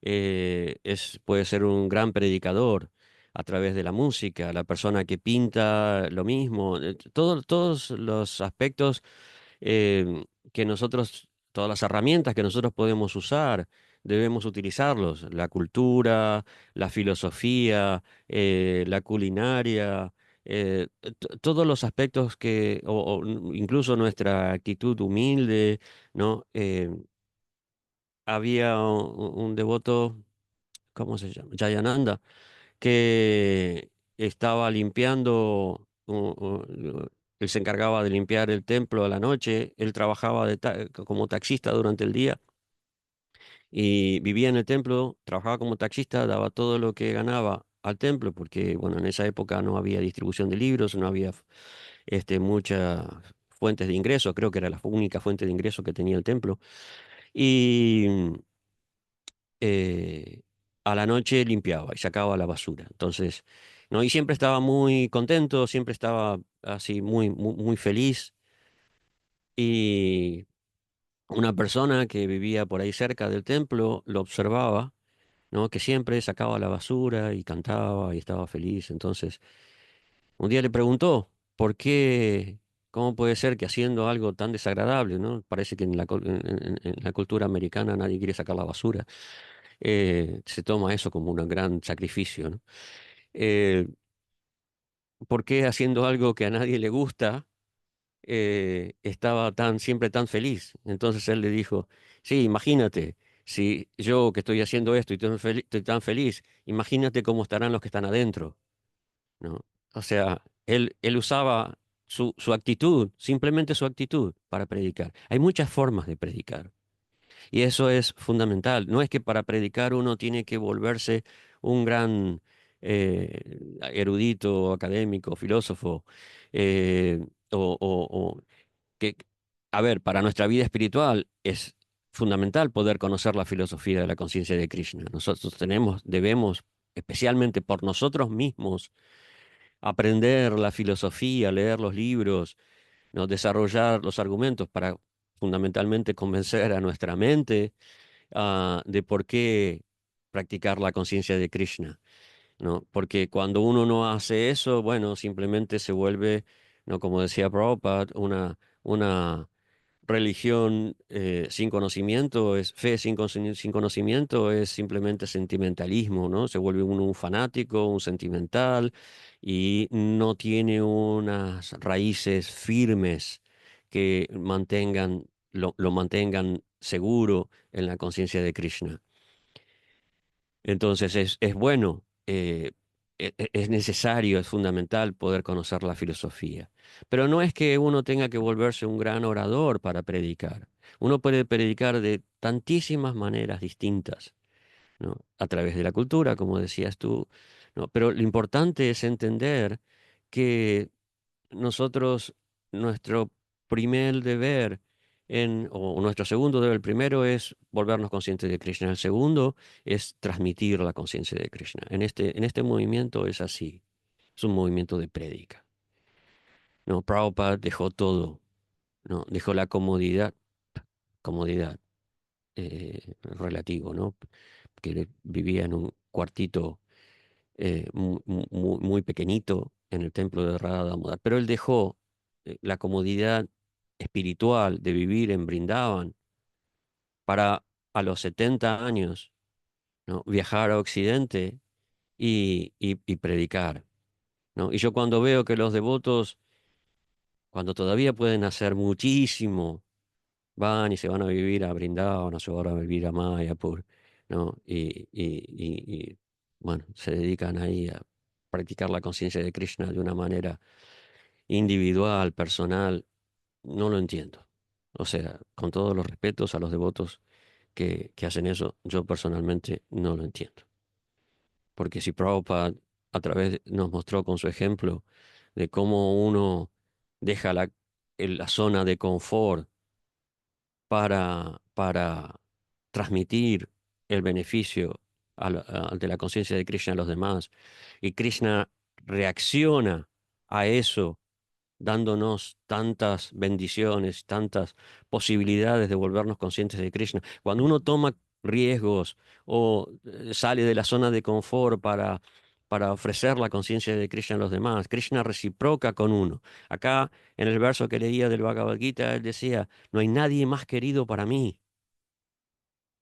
puede ser un gran predicador a través de la música, la persona que pinta lo mismo, todos los aspectos que nosotros, todas las herramientas que nosotros podemos usar, debemos utilizarlos. La cultura, la filosofía, la culinaria, todos los aspectos incluso nuestra actitud humilde, ¿no? Había un devoto, ¿cómo se llama? Jayananda, que estaba limpiando, él se encargaba de limpiar el templo a la noche, él trabajaba como taxista durante el día y vivía en el templo, trabajaba como taxista, daba todo lo que ganaba al templo, porque bueno, en esa época no había distribución de libros, no había muchas fuentes de ingresos, creo que era la única fuente de ingresos que tenía el templo. Y eh, a la noche limpiaba y sacaba la basura. Entonces, ¿no? Y siempre estaba muy contento, siempre estaba así muy feliz. Y una persona que vivía por ahí cerca del templo lo observaba, ¿no? Que siempre sacaba la basura y cantaba y estaba feliz. Entonces, un día le preguntó, ¿por qué? ¿Cómo puede ser que haciendo algo tan desagradable, ¿no? Parece que en la cultura americana nadie quiere sacar la basura. Se toma eso como un gran sacrificio, ¿no? Eh, ¿Por qué haciendo algo que a nadie le gusta estaba siempre tan feliz? Entonces él le dijo, sí, imagínate, si yo que estoy haciendo esto y estoy tan feliz, imagínate cómo estarán los que están adentro, ¿no? O sea, él usaba su actitud, simplemente su actitud para predicar. Hay muchas formas de predicar. Y eso es fundamental. No es que para predicar uno tiene que volverse un gran erudito, académico, filósofo, eh, o que, a ver, para nuestra vida espiritual es fundamental poder conocer la filosofía de la conciencia de Krishna. Nosotros debemos, especialmente por nosotros mismos, aprender la filosofía, leer los libros, ¿no? Desarrollar los argumentos para fundamentalmente convencer a nuestra mente de por qué practicar la conciencia de Krishna, ¿no? Porque cuando uno no hace eso, bueno, simplemente se vuelve, ¿no? Como decía Prabhupada, una religión sin conocimiento, es fe sin conocimiento, es simplemente sentimentalismo, ¿no? Se vuelve uno un fanático, un sentimental y no tiene unas raíces firmes que lo mantengan seguro en la conciencia de Krishna. Entonces es bueno, es necesario, es fundamental poder conocer la filosofía. Pero no es que uno tenga que volverse un gran orador para predicar. Uno puede predicar de tantísimas maneras distintas, ¿no? A través de la cultura, como decías tú, ¿no? Pero lo importante es entender que nosotros, nuestro primer deber o nuestro segundo deber, el primero es volvernos conscientes de Krishna, el segundo es transmitir la conciencia de Krishna. En este movimiento es así, es un movimiento de prédica. ¿No? Prabhupada dejó todo, ¿no? Dejó la comodidad relativo, ¿no? Que él vivía en un cuartito muy pequeñito en el templo de Radha Damodar, pero él dejó la comodidad espiritual de vivir en Brindavan para a los 70 años, ¿no? Viajar a Occidente y predicar, ¿no? Y yo cuando veo que los devotos, cuando todavía pueden hacer muchísimo, van y se van a vivir a Brindavan, o se van a vivir a Mayapur, ¿no? Bueno, se dedican ahí a practicar la conciencia de Krishna de una manera individual, personal, no lo entiendo. O sea, con todos los respetos a los devotos que hacen eso, yo personalmente no lo entiendo. Porque si Prabhupada nos mostró con su ejemplo de cómo uno deja la zona de confort para transmitir el beneficio de la conciencia de Krishna a los demás, y Krishna reacciona a eso dándonos tantas bendiciones, tantas posibilidades de volvernos conscientes de Krishna. Cuando uno toma riesgos o sale de la zona de confort para ofrecer la conciencia de Krishna a los demás, Krishna reciproca con uno. Acá, en el verso que leía del Bhagavad Gita, él decía, no hay nadie más querido para mí.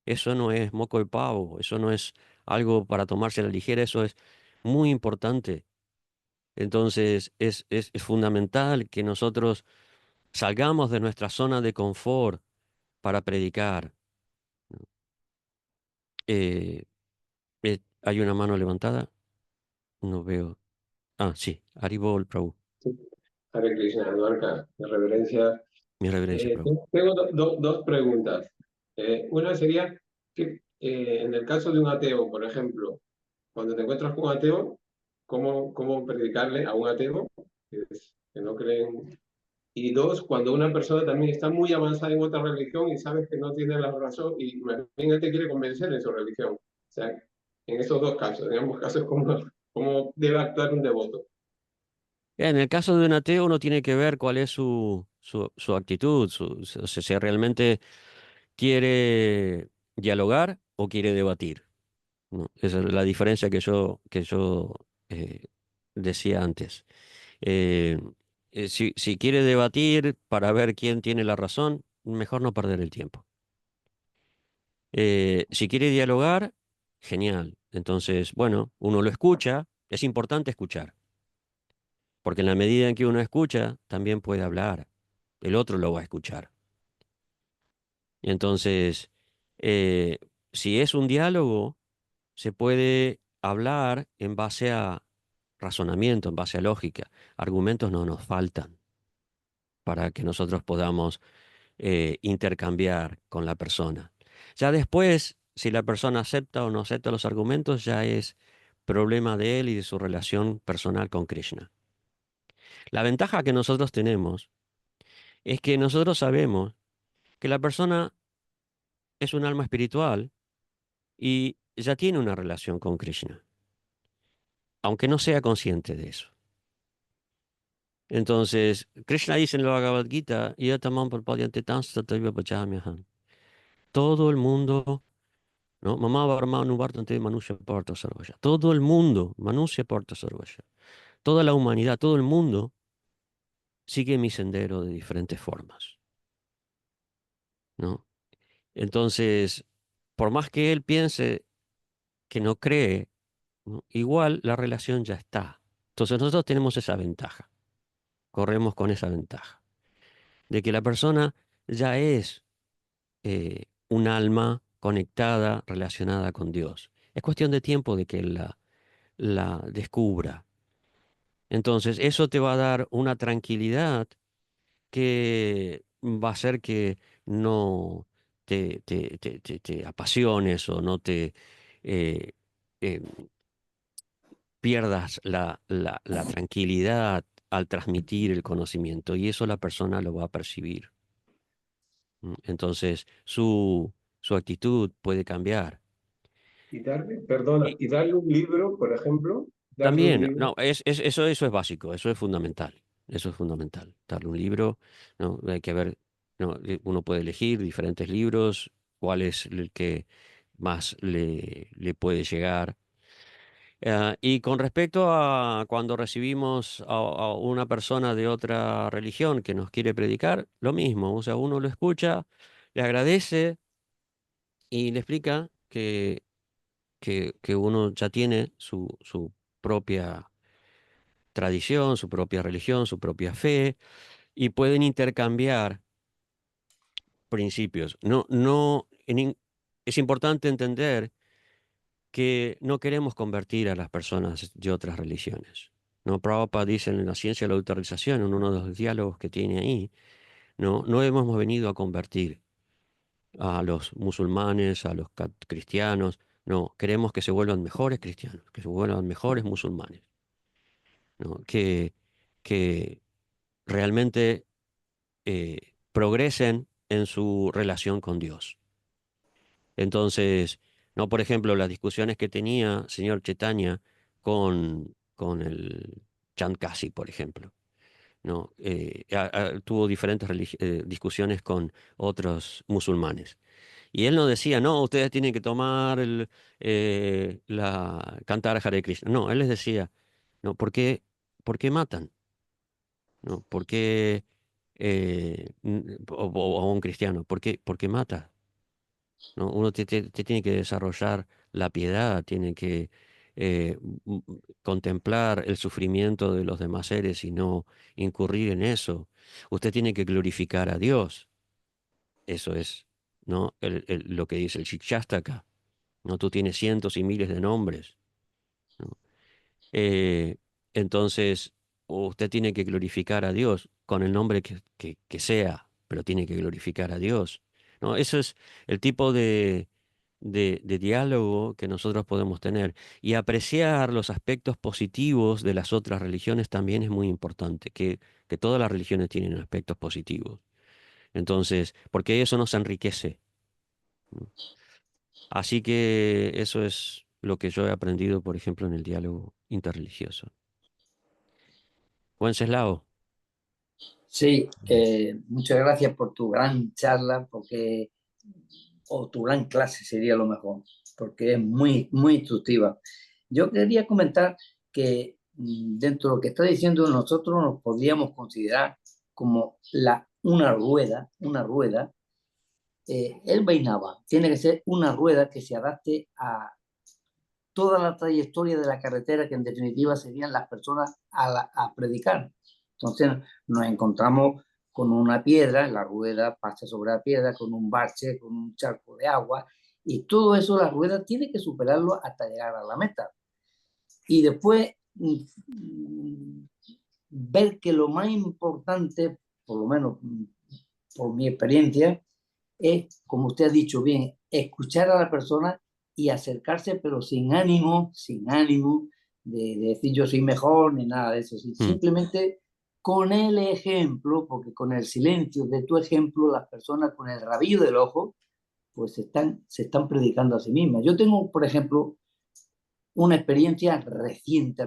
Eso no es moco de pavo, eso no es algo para tomarse a la ligera, eso es muy importante. Entonces, es fundamental que nosotros salgamos de nuestra zona de confort para predicar. Eh, ¿Hay una mano levantada? No veo. Ah, sí, Haribol Prabhu. Sí. Hare Krishna, Eduardo, de reverencia. Mi reverencia, Prabhu. Tengo dos preguntas. Una sería que en el caso de un ateo, por ejemplo, cuando te encuentras con un ateo, ¿cómo predicarle a un ateo que no creen? Y dos, cuando una persona también está muy avanzada en otra religión y sabes que no tiene la razón y más bien él te quiere convencer en su religión. O sea, en esos dos casos, en ambos casos, ¿cómo debe actuar un devoto? En el caso de un ateo, uno tiene que ver cuál es su actitud, o sea, si realmente quiere dialogar o quiere debatir, ¿no? Esa es la diferencia que yo eh, decía antes. Eh, si quiere debatir para ver quién tiene la razón, mejor no perder el tiempo. Si quiere dialogar, genial. Entonces, bueno, uno lo escucha, es importante escuchar, porque en la medida en que uno escucha, también puede hablar, el otro lo va a escuchar. Y entonces, eh, si es un diálogo, se puede hablar en base a razonamiento, en base a lógica. Argumentos no nos faltan para que nosotros podamos intercambiar con la persona. Ya después, si la persona acepta o no acepta los argumentos, ya es problema de él y de su relación personal con Krishna. La ventaja que nosotros tenemos es que nosotros sabemos que la persona es un alma espiritual y ya tiene una relación con Krishna, aunque no sea consciente de eso. Entonces, Krishna dice en la Bhagavad Gita, "Yatamam prapadyante tan tataiva pachamyaham". Todo el mundo, ¿no? Mamá Varma Anuvartante Manusya Parta Sarvasya. Todo el mundo, Manusya Parta Sarvasya. Toda la humanidad, todo el mundo sigue mi sendero de diferentes formas, ¿no? Entonces, por más que él piense que no cree, ¿no? Igual la relación ya está. Entonces nosotros tenemos esa ventaja, corremos con esa ventaja, de que la persona ya es un alma conectada, relacionada con Dios. Es cuestión de tiempo de que él la descubra. Entonces, eso te va a dar una tranquilidad que va a hacer que no te apasiones o no te eh, eh, pierdas la tranquilidad al transmitir el conocimiento, y eso la persona lo va a percibir. Entonces, su actitud puede cambiar. Y darle, perdona, Y y darle un libro, por ejemplo, darle un también, libro. no, eso es básico, eso es fundamental. Eso es fundamental. Darle un libro, ¿no? Hay que ver, ¿no? Uno puede elegir diferentes libros, cuál es el que más le puede llegar. Y con respecto a cuando recibimos a una persona de otra religión que nos quiere predicar, lo mismo. O sea, uno lo escucha, le agradece y le explica que uno ya tiene su propia tradición, su propia religión, su propia fe, y pueden intercambiar principios. Es importante entender que no queremos convertir a las personas de otras religiones. ¿No? Prabhupada dice en la ciencia de la autorización, en uno de los diálogos que tiene ahí, no hemos venido a convertir a los musulmanes, a los cristianos, no, queremos que se vuelvan mejores cristianos, que se vuelvan mejores musulmanes, ¿no? Que realmente progresen en su relación con Dios. Entonces, no, por ejemplo, las discusiones que tenía señor Chaitanya con el Chankasi, por ejemplo, ¿no? Tuvo diferentes discusiones con otros musulmanes. Y él no decía, no, ustedes tienen que tomar cantar Hare Krishna. No, él les decía, no, por qué matan? ¿No? ¿Por qué, o a un cristiano, por qué mata? ¿No? Uno tiene que desarrollar la piedad, tiene que contemplar el sufrimiento de los demás seres y no incurrir en eso. Usted tiene que glorificar a Dios. Eso es, ¿no? Lo que dice el Shikshastaka. ¿No? Tú tienes cientos y miles de nombres, ¿no? Eh, entonces, usted tiene que glorificar a Dios con el nombre que sea, pero tiene que glorificar a Dios, ¿no? Eso es el tipo de diálogo que nosotros podemos tener. Y apreciar los aspectos positivos de las otras religiones también es muy importante, que todas las religiones tienen aspectos positivos. Entonces, porque eso nos enriquece, ¿no? Así que eso es lo que yo he aprendido, por ejemplo, en el diálogo interreligioso. Wenceslao. Sí, muchas gracias por tu gran charla, porque, o tu gran clase sería lo mejor, porque es muy, muy instructiva. Yo quería comentar que dentro de lo que está diciendo, nosotros nos podríamos considerar como una rueda. El Vaisnava tiene que ser una rueda que se adapte a toda la trayectoria de la carretera, que en definitiva serían las personas a predicar. Entonces nos encontramos con una piedra, la rueda pasa sobre la piedra, con un bache, con un charco de agua, y todo eso la rueda tiene que superarlo hasta llegar a la meta. Y después ver que lo más importante, por lo menos por mi experiencia, es, como usted ha dicho bien, escuchar a la persona y acercarse, pero sin ánimo de decir yo soy mejor ni nada de eso. Simplemente con el ejemplo, porque con el silencio de tu ejemplo, las personas con el rabillo del ojo, pues se están predicando a sí mismas. Yo tengo, por ejemplo, una experiencia reciente.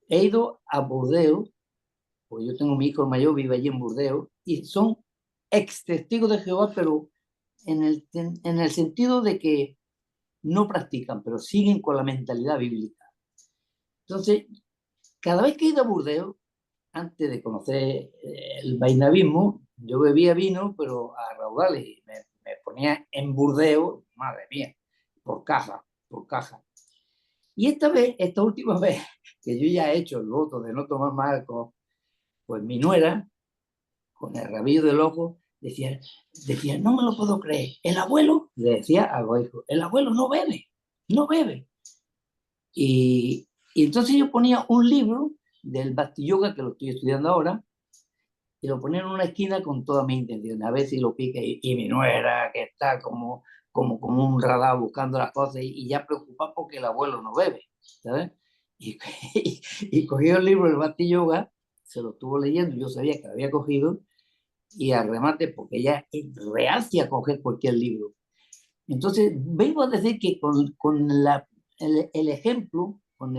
He ido a Burdeos, pues yo tengo mi hijo mayor, vive allí en Burdeos, y son ex testigos de Jehová, pero en el sentido de que no practican, pero siguen con la mentalidad bíblica. Entonces, cada vez que he ido a Burdeos, antes de conocer el vainavismo, yo bebía vino, pero a raudales, y me ponía en Burdeos, madre mía, por caja. Y esta última vez, que yo ya he hecho el voto de no tomar más alcohol, pues mi nuera, con el rabillo del ojo, decía, no me lo puedo creer, el abuelo, le decía a los hijos, el abuelo no bebe. Y entonces yo ponía un libro del Bhakti Yoga, que lo estoy estudiando ahora, y lo ponía en una esquina con todas mis intenciones, a ver si lo pica, y mi nuera, que está como un radar buscando las cosas, y ya preocupada porque el abuelo no bebe, ¿sabes? Y cogió el libro del Bhakti Yoga, se lo estuvo leyendo, yo sabía que lo había cogido, y al remate, porque ella es reacia a coger cualquier libro. Entonces, vengo a decir que con el ejemplo, con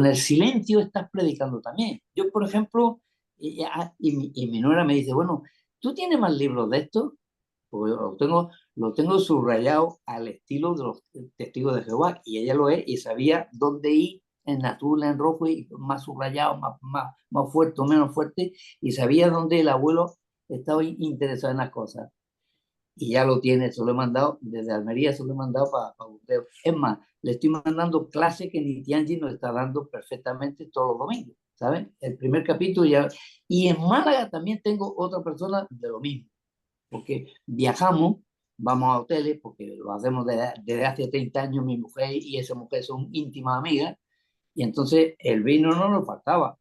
el silencio, estás predicando también. Yo, por ejemplo, y mi nuera me dice, bueno, ¿tú tienes más libros de estos? Porque lo tengo subrayado al estilo de los testigos de Jehová, y ella lo es, y sabía dónde ir, en azul, en rojo, y más subrayado, más fuerte o menos fuerte, y sabía dónde el abuelo estaba interesado en las cosas. Y ya lo tiene, se lo he mandado desde Almería, se lo he mandado para Burdeos. Es más, le estoy mandando clase que Nitianji nos está dando perfectamente todos los domingos, ¿saben? El primer capítulo ya. Y en Málaga también tengo otra persona de lo mismo, porque viajamos, vamos a hoteles, porque lo hacemos desde hace 30 años, mi mujer y esa mujer son íntimas amigas, y entonces el vino no nos faltaba.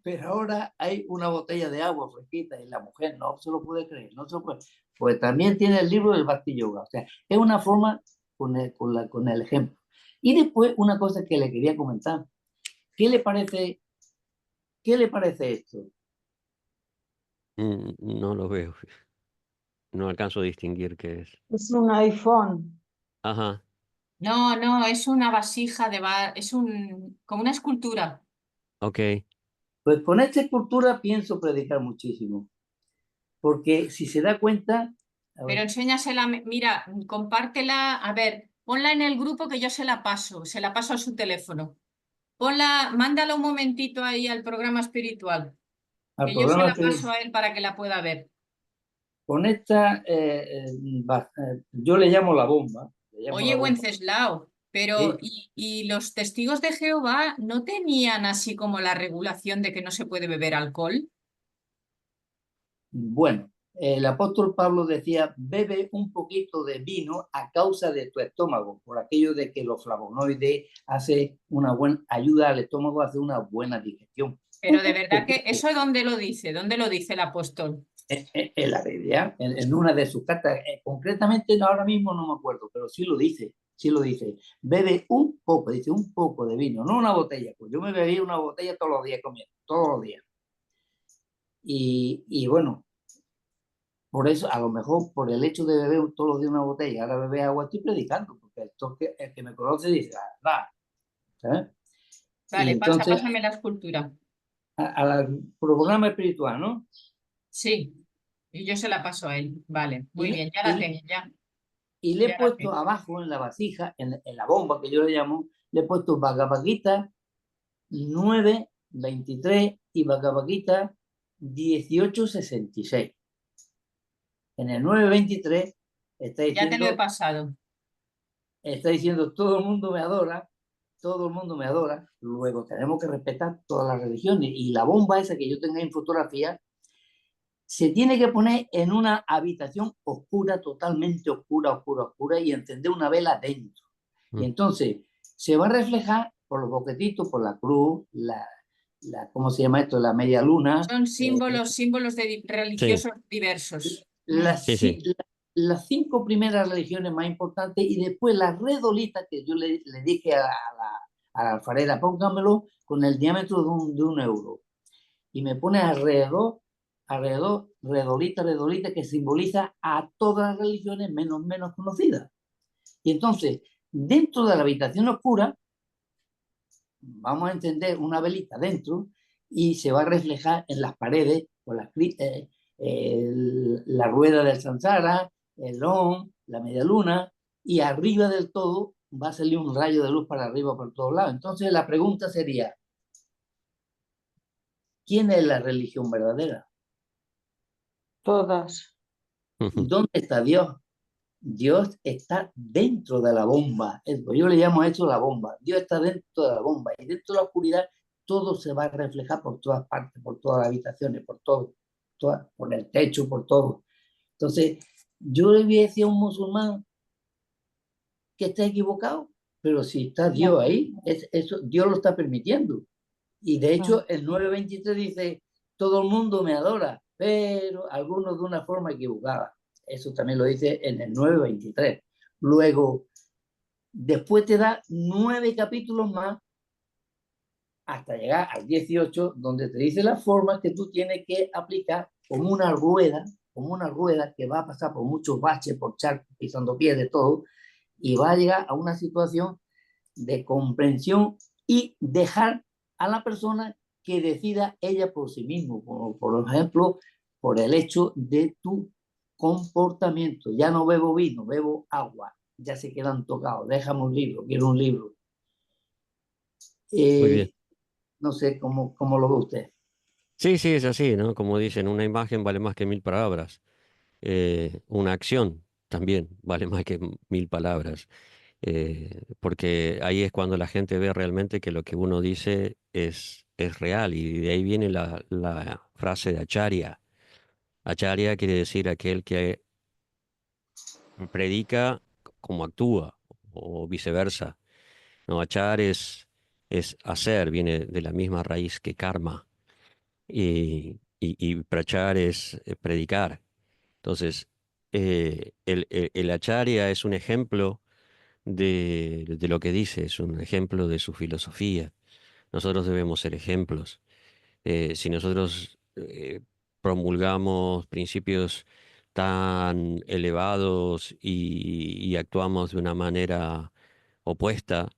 Pero ahora hay una botella de agua fresquita, y la mujer no se lo puede creer, no se lo puede. Pues también tiene el libro del Bhakti Yoga. O sea, es una forma con el ejemplo. Y después una cosa que le quería comentar. ¿Qué le parece esto? No lo veo. No alcanzo a distinguir qué es. Es un iPhone. Ajá, No, no, es una vasija de bar, como una escultura. ok. Pues con esta escultura pienso predicar muchísimo, porque si se da cuenta, a Pero ver, enséñasela, mira, compártela, a ver, ponla en el grupo que yo se la paso a su teléfono. Ponla, mándala un momentito ahí al programa espiritual, al que yo se programa la paso a él para que la pueda ver. con esta, yo le llamo la bomba, le llamo la Oye, bomba. Wenceslao, pero Sí, ¿y los testigos de Jehová no tenían así como la regulación de que no se puede beber alcohol? bueno, el apóstol Pablo decía, bebe un poquito de vino a causa de tu estómago, por aquello de que los flavonoides hace una buena ayuda al estómago a hacer una buena digestión. Pero de verdad que eso ¿dónde lo dice? ¿Dónde lo dice el apóstol? En la Biblia, en una de sus cartas, concretamente ahora mismo no me acuerdo, pero sí lo dice, sí lo dice. Bebe un poco, dice un poco de vino, no una botella. Pues yo me bebía una botella todos los días comiendo, todos los días. Y bueno, por eso, a lo mejor por el hecho de beber todos los días una botella, ahora bebe agua, estoy predicando, porque el que me conoce dice, ah, ¿sabes? Y Vale, entonces, pásame la escultura. al programa espiritual, ¿no? Sí, y yo se la paso a él. Vale, Y muy le, bien, ya la y, tengo, ya, y le he ya la puesto tengo. abajo en la vasija, en la bomba que yo le llamo, le he puesto Bhagavad Gita 9:23 y Bhagavad Gita 18:66. En el 9:23 Ya te lo he pasado. está diciendo todo el mundo me adora, todo el mundo me adora. Luego tenemos que respetar todas las religiones y la bomba esa que yo tenga en fotografía se tiene que poner en una habitación oscura, totalmente oscura, oscura, oscura y encender una vela dentro. Y Mm. entonces se va a reflejar por los boquetitos, por la cruz, ¿cómo se llama esto? La media luna, Son eh, símbolos Sí, religiosos diversos. las, sí, sí. las 5 primeras religiones más importantes y después la redolita que yo le dije a la alfarera, póngamelo con el diámetro de un euro. Y me pone alrededor, redolita, redolita, que simboliza a todas las religiones menos conocidas. Y entonces, dentro de la habitación oscura, vamos a encender una velita dentro y se va a reflejar en las paredes con la rueda del Sansara, el Om, la media luna, y arriba del todo va a salir un rayo de luz para arriba por todos lados. Entonces la pregunta sería, ¿quién es la religión verdadera? Todas. ¿Dónde está Dios? Dios está dentro de la bomba. Yo le llamo a eso la bomba. Dios está dentro de la bomba y dentro de la oscuridad todo se va a reflejar por todas partes, por todas las habitaciones, por todo, por el techo, por todo. Entonces, yo le voy a decir a un musulmán que está equivocado, pero si está Dios ahí, eso, Dios lo está permitiendo. Y de hecho, el 9:23 dice, todo el mundo me adora, pero algunos de una forma equivocada. Eso también lo dice en el 9:23. Luego, después te da 9 capítulos más hasta llegar al 18, donde te dice las formas que tú tienes que aplicar como una rueda que va a pasar por muchos baches, por charcos, pisando pies, de todo, y va a llegar a una situación de comprensión y dejar a la persona que decida ella por sí mismo, como por ejemplo, por el hecho de tu comportamiento. Ya no bebo vino, bebo agua, ya se quedan tocados, déjame un libro, quiero un libro. Muy bien. No sé cómo lo ve usted. Sí, sí, es así, ¿no? Como dicen, una imagen vale más que 1000 palabras. Una acción también vale más que 1000 palabras. Porque ahí es cuando la gente ve realmente que lo que uno dice es real. Y de ahí viene la frase de Acharya. Acharya quiere decir aquel que predica como actúa, o viceversa. No, achar es hacer, viene de la misma raíz que karma. Y prachar es predicar. Entonces, el acharya es un ejemplo de lo que dice, es un ejemplo de su filosofía. Nosotros debemos ser ejemplos. Si nosotros promulgamos principios tan elevados y actuamos de una manera opuesta,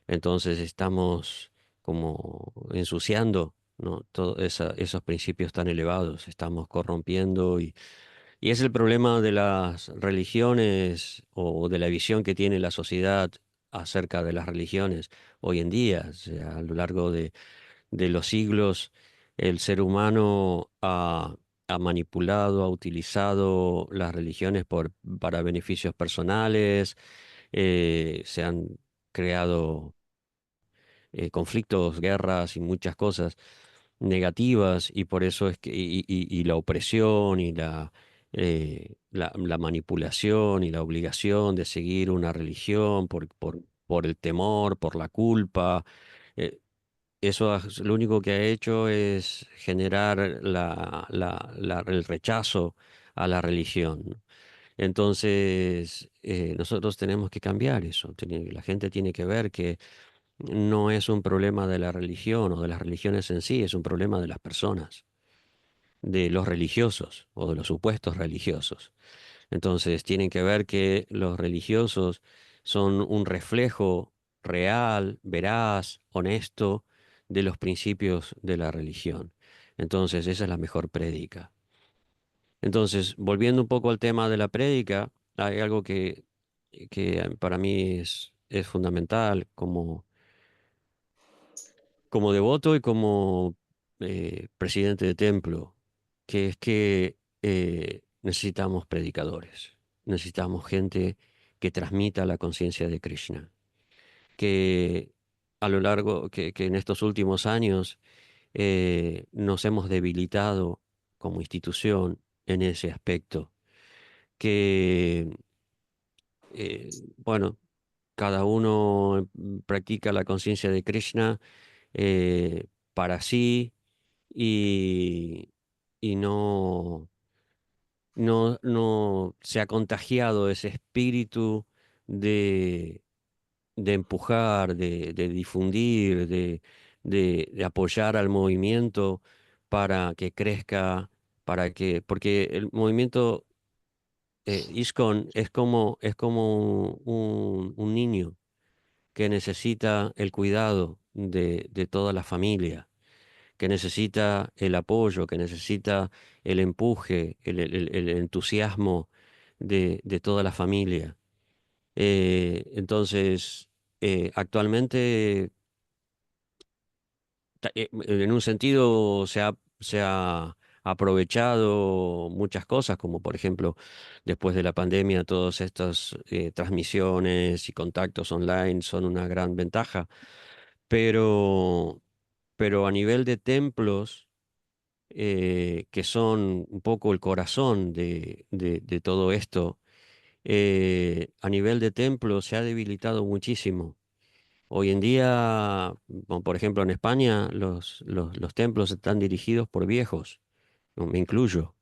entonces estamos como ensuciando, ¿no? Todos esos principios tan elevados, estamos corrompiendo y es el problema de las religiones o de la visión que tiene la sociedad acerca de las religiones hoy en día. O sea, a lo largo de los siglos, el ser humano ha manipulado, ha utilizado las religiones para beneficios personales, se han creado conflictos, guerras y muchas cosas negativas y por eso es que y la opresión y la manipulación y la obligación de seguir una religión por el temor, por la culpa. eh, lo único que ha hecho es generar el rechazo a la religión, ¿no? Entonces, nosotros tenemos que cambiar eso. La gente tiene que ver que no es un problema de la religión o de las religiones en sí, es un problema de las personas, de los religiosos o de los supuestos religiosos. Entonces tienen que ver que los religiosos son un reflejo real, veraz, honesto de los principios de la religión. Entonces esa es la mejor prédica. Entonces, volviendo un poco al tema de la prédica, hay algo que para mí es fundamental como devoto y como presidente de templo, que es que necesitamos predicadores, necesitamos gente que transmita la conciencia de Krishna, que que en estos últimos años nos hemos debilitado como institución en ese aspecto, que, bueno, cada uno practica la conciencia de Krishna para sí y, y no se ha contagiado ese espíritu de, de empujar, de difundir, de apoyar al movimiento para que crezca, porque el movimiento ISKCON es como un niño que necesita el cuidado de toda la familia, que necesita el apoyo, que necesita el empuje, el entusiasmo de toda la familia. Entonces, actualmente, en un sentido, se ha aprovechado muchas cosas, como por ejemplo, después de la pandemia, todas estas transmisiones y contactos online son una gran ventaja, pero, pero a nivel de templos, que son un poco el corazón de todo esto, a nivel de templo se ha debilitado muchísimo. Hoy en día, como por ejemplo en España, los templos están dirigidos por viejos, ¿no? Me incluyo,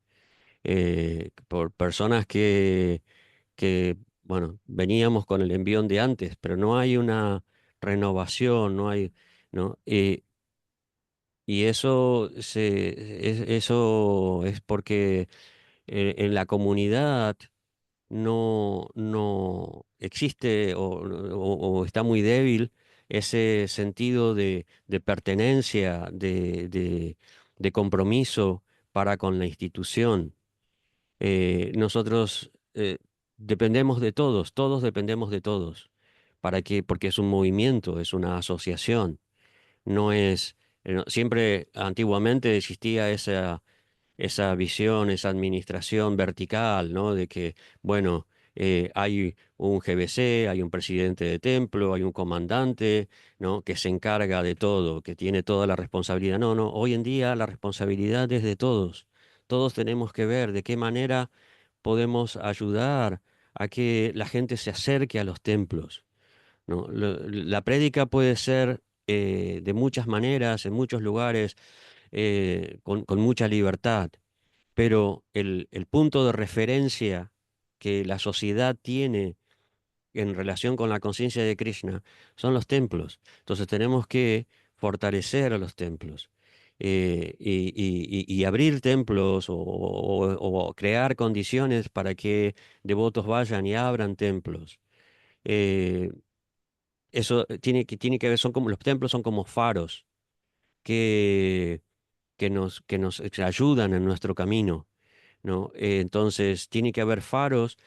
por personas que, bueno, veníamos con el envión de antes, pero no hay una renovación, no hay, ¿no? Y eso es porque en la comunidad no existe o está muy débil ese sentido de pertenencia, de compromiso para con la institución. Nosotros dependemos de todos, todos dependemos de todos. Porque es un movimiento, es una asociación. No es, siempre antiguamente existía esa visión, esa administración vertical, ¿no? De que, bueno, hay un GBC, hay un presidente de templo, hay un comandante, ¿no? Que se encarga de todo, que tiene toda la responsabilidad. No, no, hoy en día la responsabilidad es de todos. Todos tenemos que ver de qué manera podemos ayudar a que la gente se acerque a los templos, ¿no? La prédica puede ser de muchas maneras, en muchos lugares, con mucha libertad, pero el punto de referencia que la sociedad tiene en relación con la conciencia de Krishna son los templos. Entonces tenemos que fortalecer a los templos. y abrir templos o crear condiciones para que devotos vayan y abran templos. Eh, Eso tiene que ver, son como, los templos son como faros que, que nos ayudan en nuestro camino, ¿no? Entonces, tiene que haber faros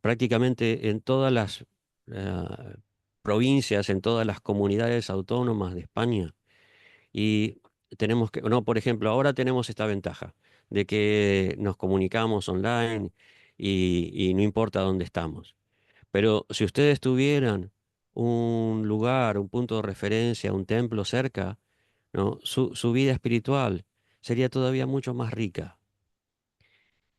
prácticamente en todas las ah, provincias, en todas las comunidades autónomas de España. Y tenemos que, no, por ejemplo, ahora tenemos esta ventaja de que nos comunicamos online y no importa dónde estamos. Pero si ustedes tuvieran un lugar, un punto de referencia, un templo cerca, ¿no? Su vida espiritual sería todavía mucho más rica.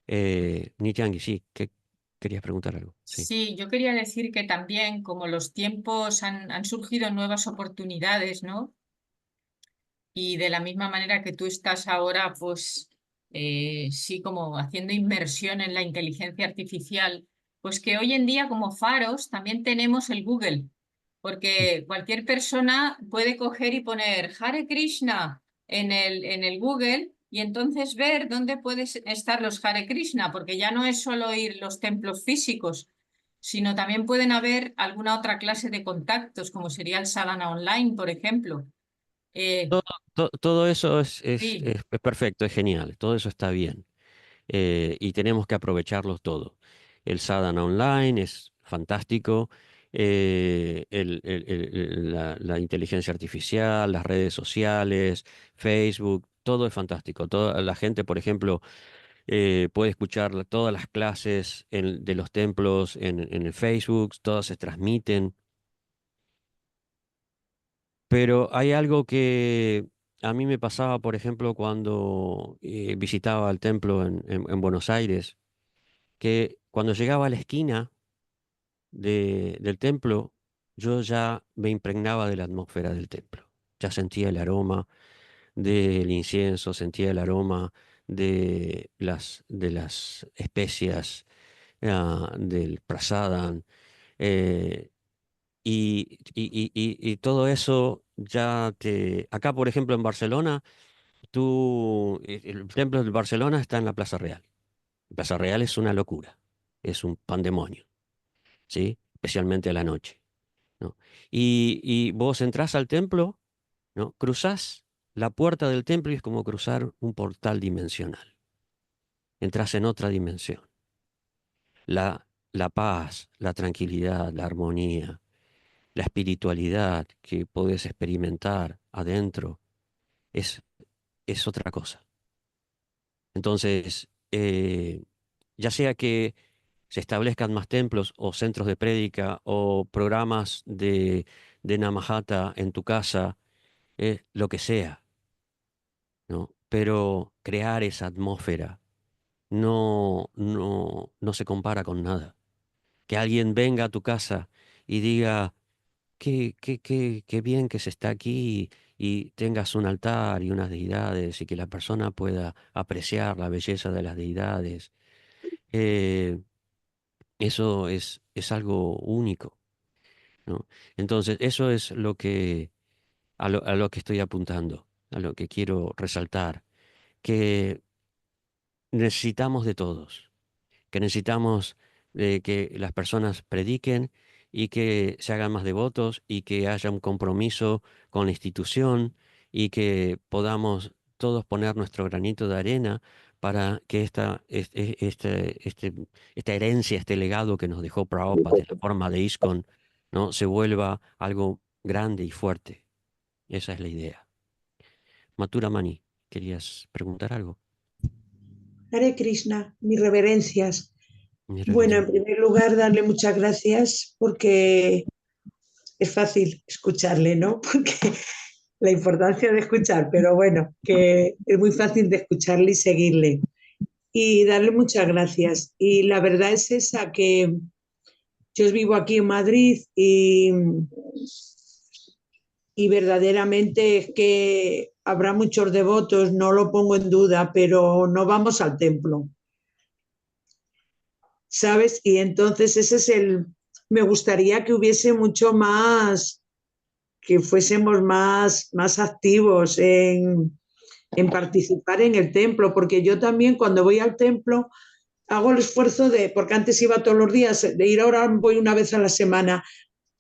Nityangui, sí, que querías preguntar algo. Sí. Sí, yo quería decir que también, como los tiempos han surgido nuevas oportunidades, ¿no? Y de la misma manera que tú estás ahora, pues sí, como haciendo inmersión en la inteligencia artificial, pues que hoy en día como faros también tenemos el Google, porque cualquier persona puede coger y poner Hare Krishna en el Google y entonces ver dónde pueden estar los Hare Krishna, porque ya no es solo ir los templos físicos, sino también pueden haber alguna otra clase de contactos, como sería el sadhana online, por ejemplo. Eh, Todo, todo eso sí. es perfecto, es genial, todo eso está bien. Y tenemos que aprovecharlo todo. El Sadhana Online es fantástico, la inteligencia artificial, las redes sociales, Facebook, todo es fantástico. Toda la gente, por ejemplo, puede escuchar todas las clases de los templos en el Facebook, todas se transmiten. Pero hay algo que a mí me pasaba, por ejemplo, cuando visitaba el templo en Buenos Aires, que cuando llegaba a la esquina del templo, yo ya me impregnaba de la atmósfera del templo. Ya sentía el aroma del incienso, sentía el aroma de las especias, del prasadam, eh, y todo eso ya te... Acá, por ejemplo, en Barcelona, el templo de Barcelona está en la Plaza Real. La Plaza Real es una locura, es un pandemonio, ¿sí? Especialmente a la noche, ¿no? Y vos entrás al templo, ¿no? Cruzás la puerta del templo y es como cruzar un portal dimensional. Entrás en otra dimensión. La paz, la tranquilidad, la armonía, la espiritualidad que podés experimentar adentro es, es otra cosa. Entonces, ya sea que se establezcan más templos o centros de prédica o programas de Namahata en tu casa, lo que sea, ¿no? Pero crear esa atmósfera no se compara con nada. Que alguien venga a tu casa y diga, qué bien que se está aquí y tengas un altar y unas deidades y que la persona pueda apreciar la belleza de las deidades. eh, Eso es algo único, ¿no? Entonces, eso es a lo que estoy apuntando, a lo que quiero resaltar, que necesitamos de todos, que necesitamos de que las personas prediquen y que se hagan más devotos y que haya un compromiso con la institución y que podamos todos poner nuestro granito de arena para que esta herencia, este legado que nos dejó Prabhupada en la forma de ISKCON, ¿no? Se vuelva algo grande y fuerte. Esa es la idea. Matura Mani, ¿querías preguntar algo? Hare Krishna, mis reverencias. Mi Bueno, en reverencia. primer lugar, darle muchas gracias porque es fácil escucharle, ¿no? Porque la importancia de escuchar, pero bueno, que es muy fácil de escucharle y seguirle. Y darle muchas gracias. Y la verdad es esa, que yo vivo aquí en Madrid y verdaderamente es que habrá muchos devotos, no lo pongo en duda, pero no vamos al templo, ¿sabes? Y entonces me gustaría que hubiese mucho más, que fuésemos más activos en participar en el templo, porque yo también cuando voy al templo hago el esfuerzo de, porque antes iba todos los días, de ir ahora voy una vez a la semana,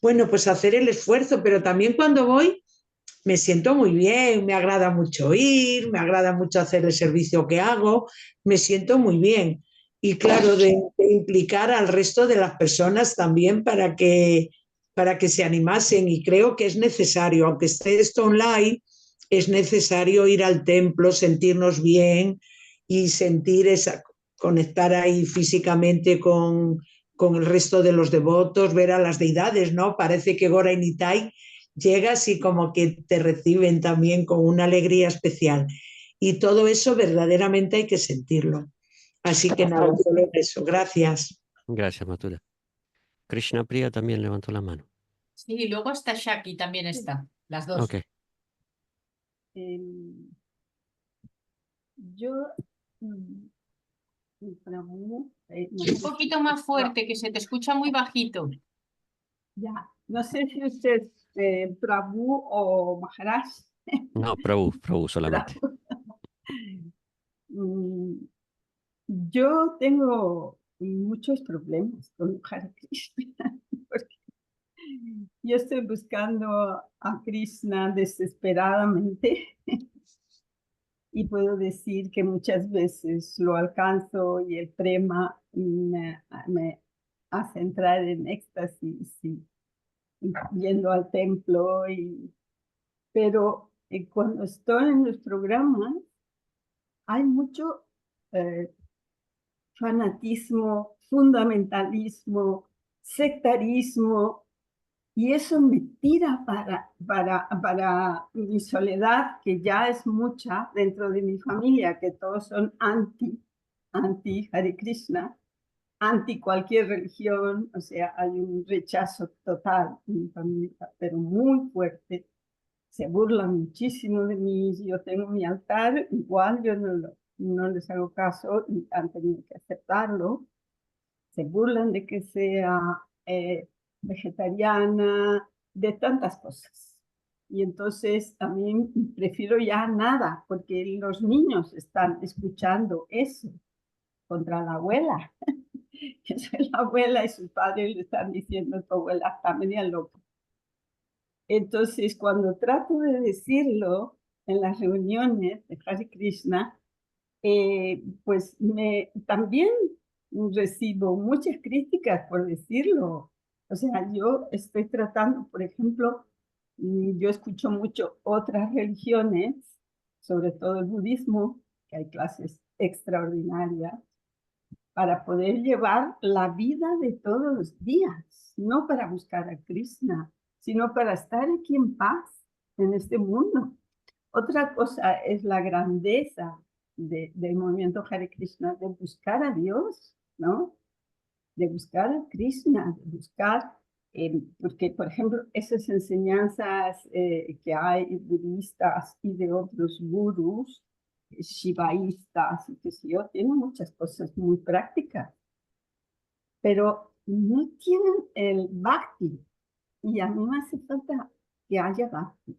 bueno, pues hacer el esfuerzo, pero también cuando voy me siento muy bien, me agrada mucho ir, me agrada mucho hacer el servicio que hago, me siento muy bien. Y claro, de implicar al resto de las personas también para que se animasen. Y creo que es necesario, aunque esté esto online, es necesario ir al templo, sentirnos bien y sentir esa, conectar ahí físicamente con el resto de los devotos, ver a las deidades, ¿no? Parece que Gora y Nitai llegas y como que te reciben también con una alegría especial. Y todo eso verdaderamente hay que sentirlo. Así que nada, solo eso. Gracias. Gracias, Matura. Krishna Priya también levantó la mano. Sí, y luego está Shaki, también está, las dos. Ok. Yo, Prabhu, Un poquito más fuerte, que se te escucha muy bajito. ya, no sé si usted es Prabhu o Maharaj. No, Prabhu solamente. Mm, Yo tengo muchos problemas con Hare Krishna, porque yo estoy buscando a Krishna desesperadamente y puedo decir que muchas veces lo alcanzo y el prema me hace entrar en éxtasis y yendo al templo, pero cuando estoy en los programas hay mucho fanatismo, fundamentalismo, sectarismo, y eso me tira para mi soledad, que ya es mucha dentro de mi familia, que todos son anti Hare Krishna, anti cualquier religión, o sea, hay un rechazo total en mi familia, pero muy fuerte. Se burlan muchísimo de mí, si yo tengo mi altar, igual yo no les hago caso y han tenido que aceptarlo. Se burlan de que sea vegetariana, de tantas cosas. Y entonces a mí prefiero ya nada, porque los niños están escuchando eso contra la abuela. Yo soy la abuela y sus padres le están diciendo, tu abuela está media loca. Entonces, cuando trato de decirlo en las reuniones de Hare Krishna, pues también recibo muchas críticas por decirlo. O sea, yo estoy tratando, por ejemplo, yo escucho mucho otras religiones, sobre todo el budismo, que hay clases extraordinarias, para poder llevar la vida de todos los días, no para buscar a Krishna, sino para estar aquí en paz en este mundo. Otra cosa es la grandeza del movimiento Hare Krishna, de buscar a Dios, ¿no? De buscar a Krishna, de buscar, porque por ejemplo, esas enseñanzas que hay budistas y de otros gurús, shivaístas y qué sé yo, tienen muchas cosas muy prácticas, pero no tienen el bhakti, y a mí me hace falta que haya bhakti.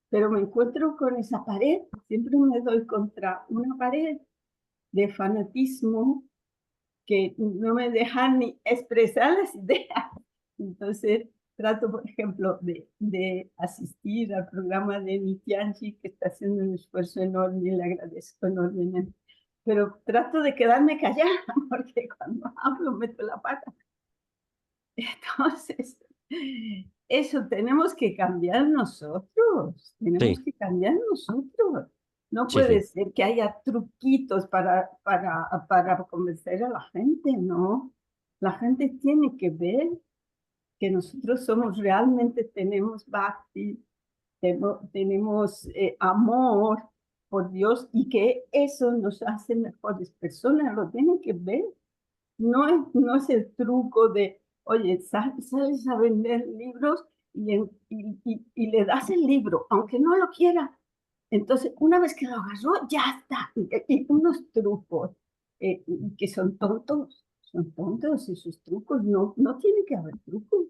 Pero me encuentro con esa pared, siempre me doy contra una pared de fanatismo que no me dejan ni expresar las ideas. Entonces trato, por ejemplo, de asistir al programa de Nityanji, que está haciendo un esfuerzo enorme y le agradezco enormemente. Pero trato de quedarme callada, porque cuando hablo meto la pata. Entonces, eso tenemos que cambiar nosotros, tenemos Sí, que cambiar nosotros. No sí, puede sí. ser que haya truquitos para convencer a la gente, ¿no? La gente tiene que ver que nosotros somos realmente, tenemos bhakti, tenemos amor por Dios y que eso nos hace mejores personas, lo tienen que ver. No es el truco de, oye, sales a vender libros y le das el libro, aunque no lo quiera. Entonces, una vez que lo agarró, ya está. Y unos trucos que son tontos esos trucos. No tiene que haber trucos,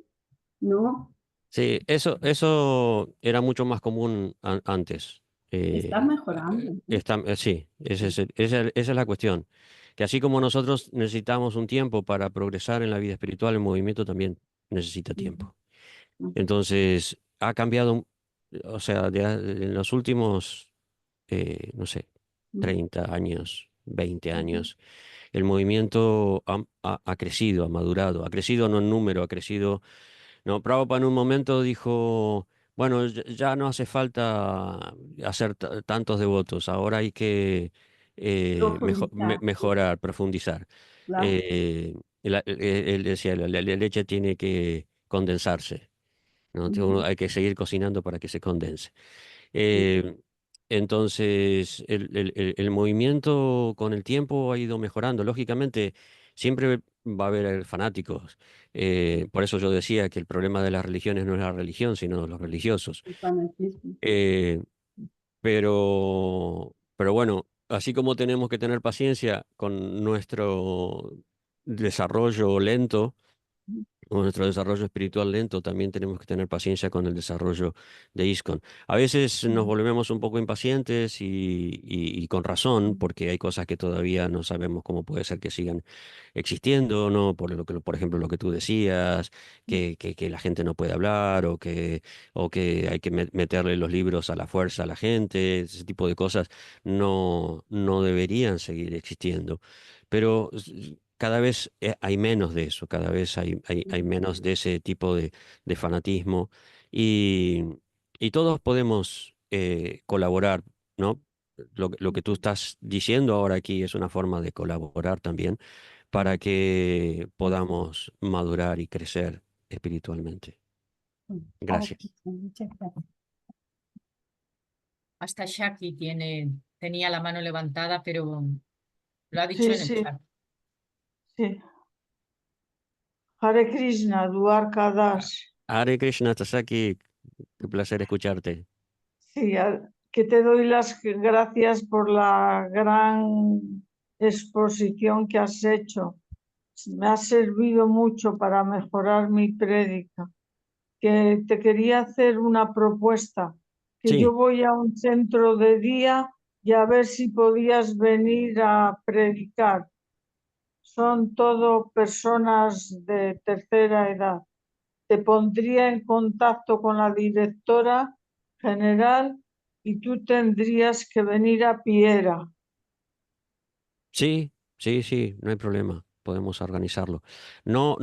no. Sí, eso era mucho más común antes. Está mejorando. Sí, esa es la cuestión. Que así como nosotros necesitamos un tiempo para progresar en la vida espiritual, el movimiento también necesita tiempo. Entonces, ha cambiado, o sea, en los últimos, no sé, 30 años, 20 años, el movimiento ha crecido, ha madurado, ha crecido no en número, ha crecido. No, Prabhupada en un momento dijo, bueno, ya no hace falta hacer tantos devotos, ahora hay que Profundizar, sí, mejorar, profundizar. claro. Eh, él decía, la leche tiene que condensarse, ¿no? Hay que seguir cocinando para que se condense. Eh, entonces, el movimiento con el tiempo ha ido mejorando. Lógicamente, siempre va a haber fanáticos. Por eso yo decía que el problema de las religiones no es la religión, sino los religiosos. El fanatismo. Eh, pero bueno, así como tenemos que tener paciencia con nuestro desarrollo lento, con nuestro desarrollo espiritual lento, también tenemos que tener paciencia con el desarrollo de ISKCON. A veces nos volvemos un poco impacientes y con razón, porque hay cosas que todavía no sabemos cómo puede ser que sigan existiendo, ¿no? Por ejemplo, lo que tú decías, que la gente no puede hablar o que hay que meterle los libros a la fuerza a la gente, ese tipo de cosas no deberían seguir existiendo. Pero cada vez hay menos de eso, cada vez hay menos de ese tipo de fanatismo y, y todos podemos colaborar, ¿no? Lo que tú estás diciendo ahora aquí es una forma de colaborar también para que podamos madurar y crecer espiritualmente. Gracias. Muchas gracias. Hasta Shaki tenía la mano levantada, pero lo ha dicho Sí, en el sí, chat. sí. Hare Krishna, Dwarka Das. Hare Krishna, Tasaki, qué placer escucharte. Sí, que te doy las gracias por la gran exposición que has hecho. Me ha servido mucho para mejorar mi prédica. Que te quería hacer una propuesta, que yo Sí, voy a un centro de día y a ver si podías venir a predicar. Son todo personas de tercera edad. Te pondría en contacto con la directora general y tú tendrías que venir a Piera. sí, no hay problema. Podemos organizarlo. No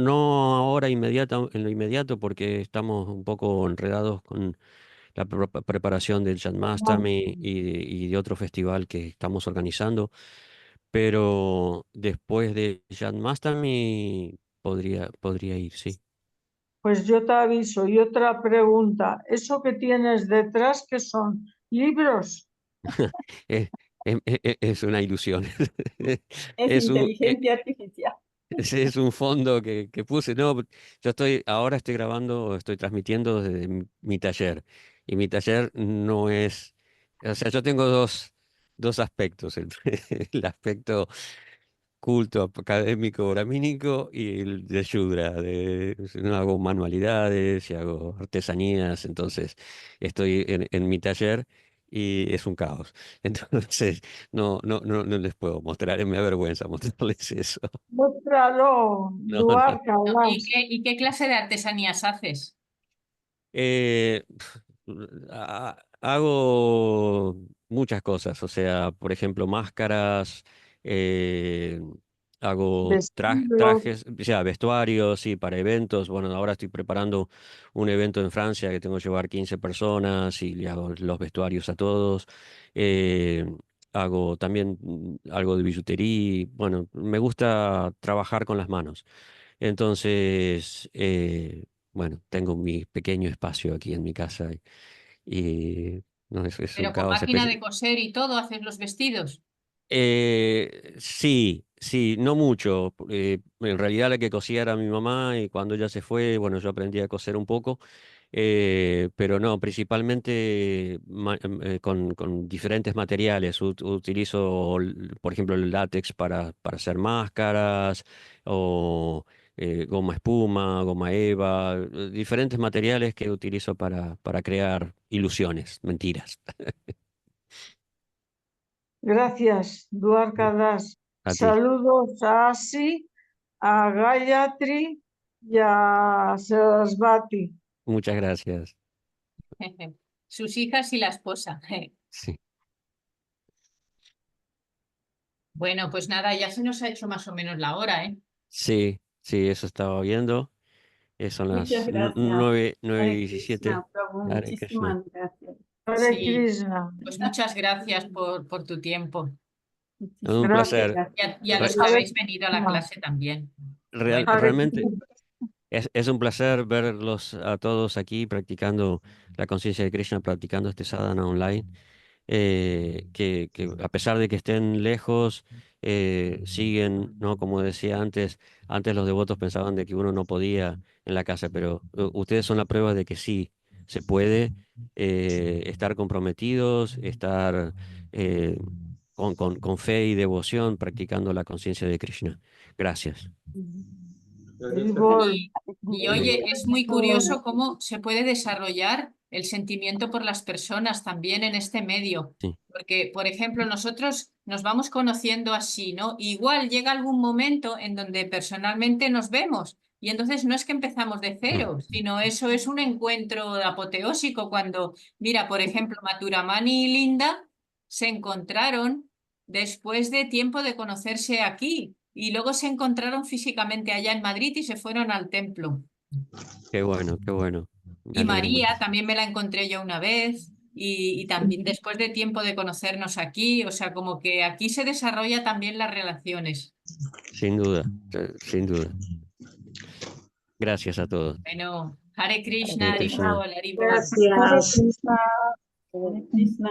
ahora en lo inmediato, porque estamos un poco enredados con la preparación del Janmastami y de otro festival que estamos organizando, pero después de Janmastami podría ir, sí. Pues yo te aviso. Y otra pregunta, ¿eso que tienes detrás qué son? ¿Libros? Eh, es una ilusión. Es Es un, inteligencia artificial. ese es un fondo que puse. No, ahora estoy grabando, estoy transmitiendo desde mi taller. Y mi taller no es, o sea, yo tengo dos aspectos. El aspecto culto, académico, bramínico y el de Shudra. No hago manualidades y hago artesanías, entonces estoy en mi taller y es un caos. Entonces, no les puedo mostrar, me da vergüenza mostrarles eso. Muéstralo, No. Duarca, No, Blas. ¿y qué clase de artesanías haces? Eh, Hago muchas cosas, o sea, por ejemplo, máscaras, eh, hago Vestidos. trajes, o sea, vestuarios, sí, para eventos. Bueno, ahora estoy preparando un evento en Francia que tengo que llevar 15 personas y le hago los vestuarios a todos. Eh, Hago también algo de bisutería. Bueno, me gusta trabajar con las manos. Entonces, bueno, tengo mi pequeño espacio aquí en mi casa y no, es un Pero con caos. máquina de coser y todo haces los vestidos. Sí, no mucho. En realidad la que cosía era mi mamá y cuando ella se fue, bueno, yo aprendí a coser un poco, pero no, principalmente con diferentes materiales. Utilizo, por ejemplo, el látex para hacer máscaras o goma espuma, goma eva, diferentes materiales que utilizo para crear ilusiones, mentiras. Gracias, Duarkadas. A ti. Saludos a Asi, a Gayatri y a Sarasvati. Muchas gracias. Sus hijas y la esposa. Sí. Bueno, pues nada, ya se nos ha hecho más o menos la hora, ¿eh? Sí, eso estaba viendo. Son las Muchas gracias. 9:17. Krishna, Prabhu, Hare Krishna. muchísimas gracias. Hare Sí. Krishna. Pues muchas gracias por tu tiempo. Es un Gracias. placer. Y a los que Hare habéis venido a la Krishna. clase también. Real- Hare realmente Krishna. es un placer verlos a todos aquí practicando la conciencia de Krishna, practicando este sadhana online. Que a pesar de que estén lejos, siguen, ¿no? Como decía antes los devotos pensaban de que uno no podía en la casa, pero ustedes son la prueba de que sí se puede estar comprometidos, estar con fe y devoción practicando la conciencia de Krishna. Gracias. Gracias. Y oye, es muy curioso cómo se puede desarrollar el sentimiento por las personas también en este medio. Sí. Porque, por ejemplo, nosotros nos vamos conociendo así, ¿no? Igual llega algún momento en donde personalmente nos vemos y entonces no es que empezamos de cero, sino eso es un encuentro apoteósico cuando, mira, por ejemplo, Maturamani y Linda se encontraron después de tiempo de conocerse aquí y luego se encontraron físicamente allá en Madrid y se fueron al templo. Qué bueno, qué bueno. Me Y alegro María mucho. también me la encontré yo una vez y también después de tiempo de conocernos aquí, o sea, como que aquí se desarrolla también las relaciones. Sin duda, sin duda. Gracias a todos. Bueno, Hare Krishna, Hare Krishna. Hare Bol, Hare Bol. Hare Gracias. Krishna. Hare Krishna.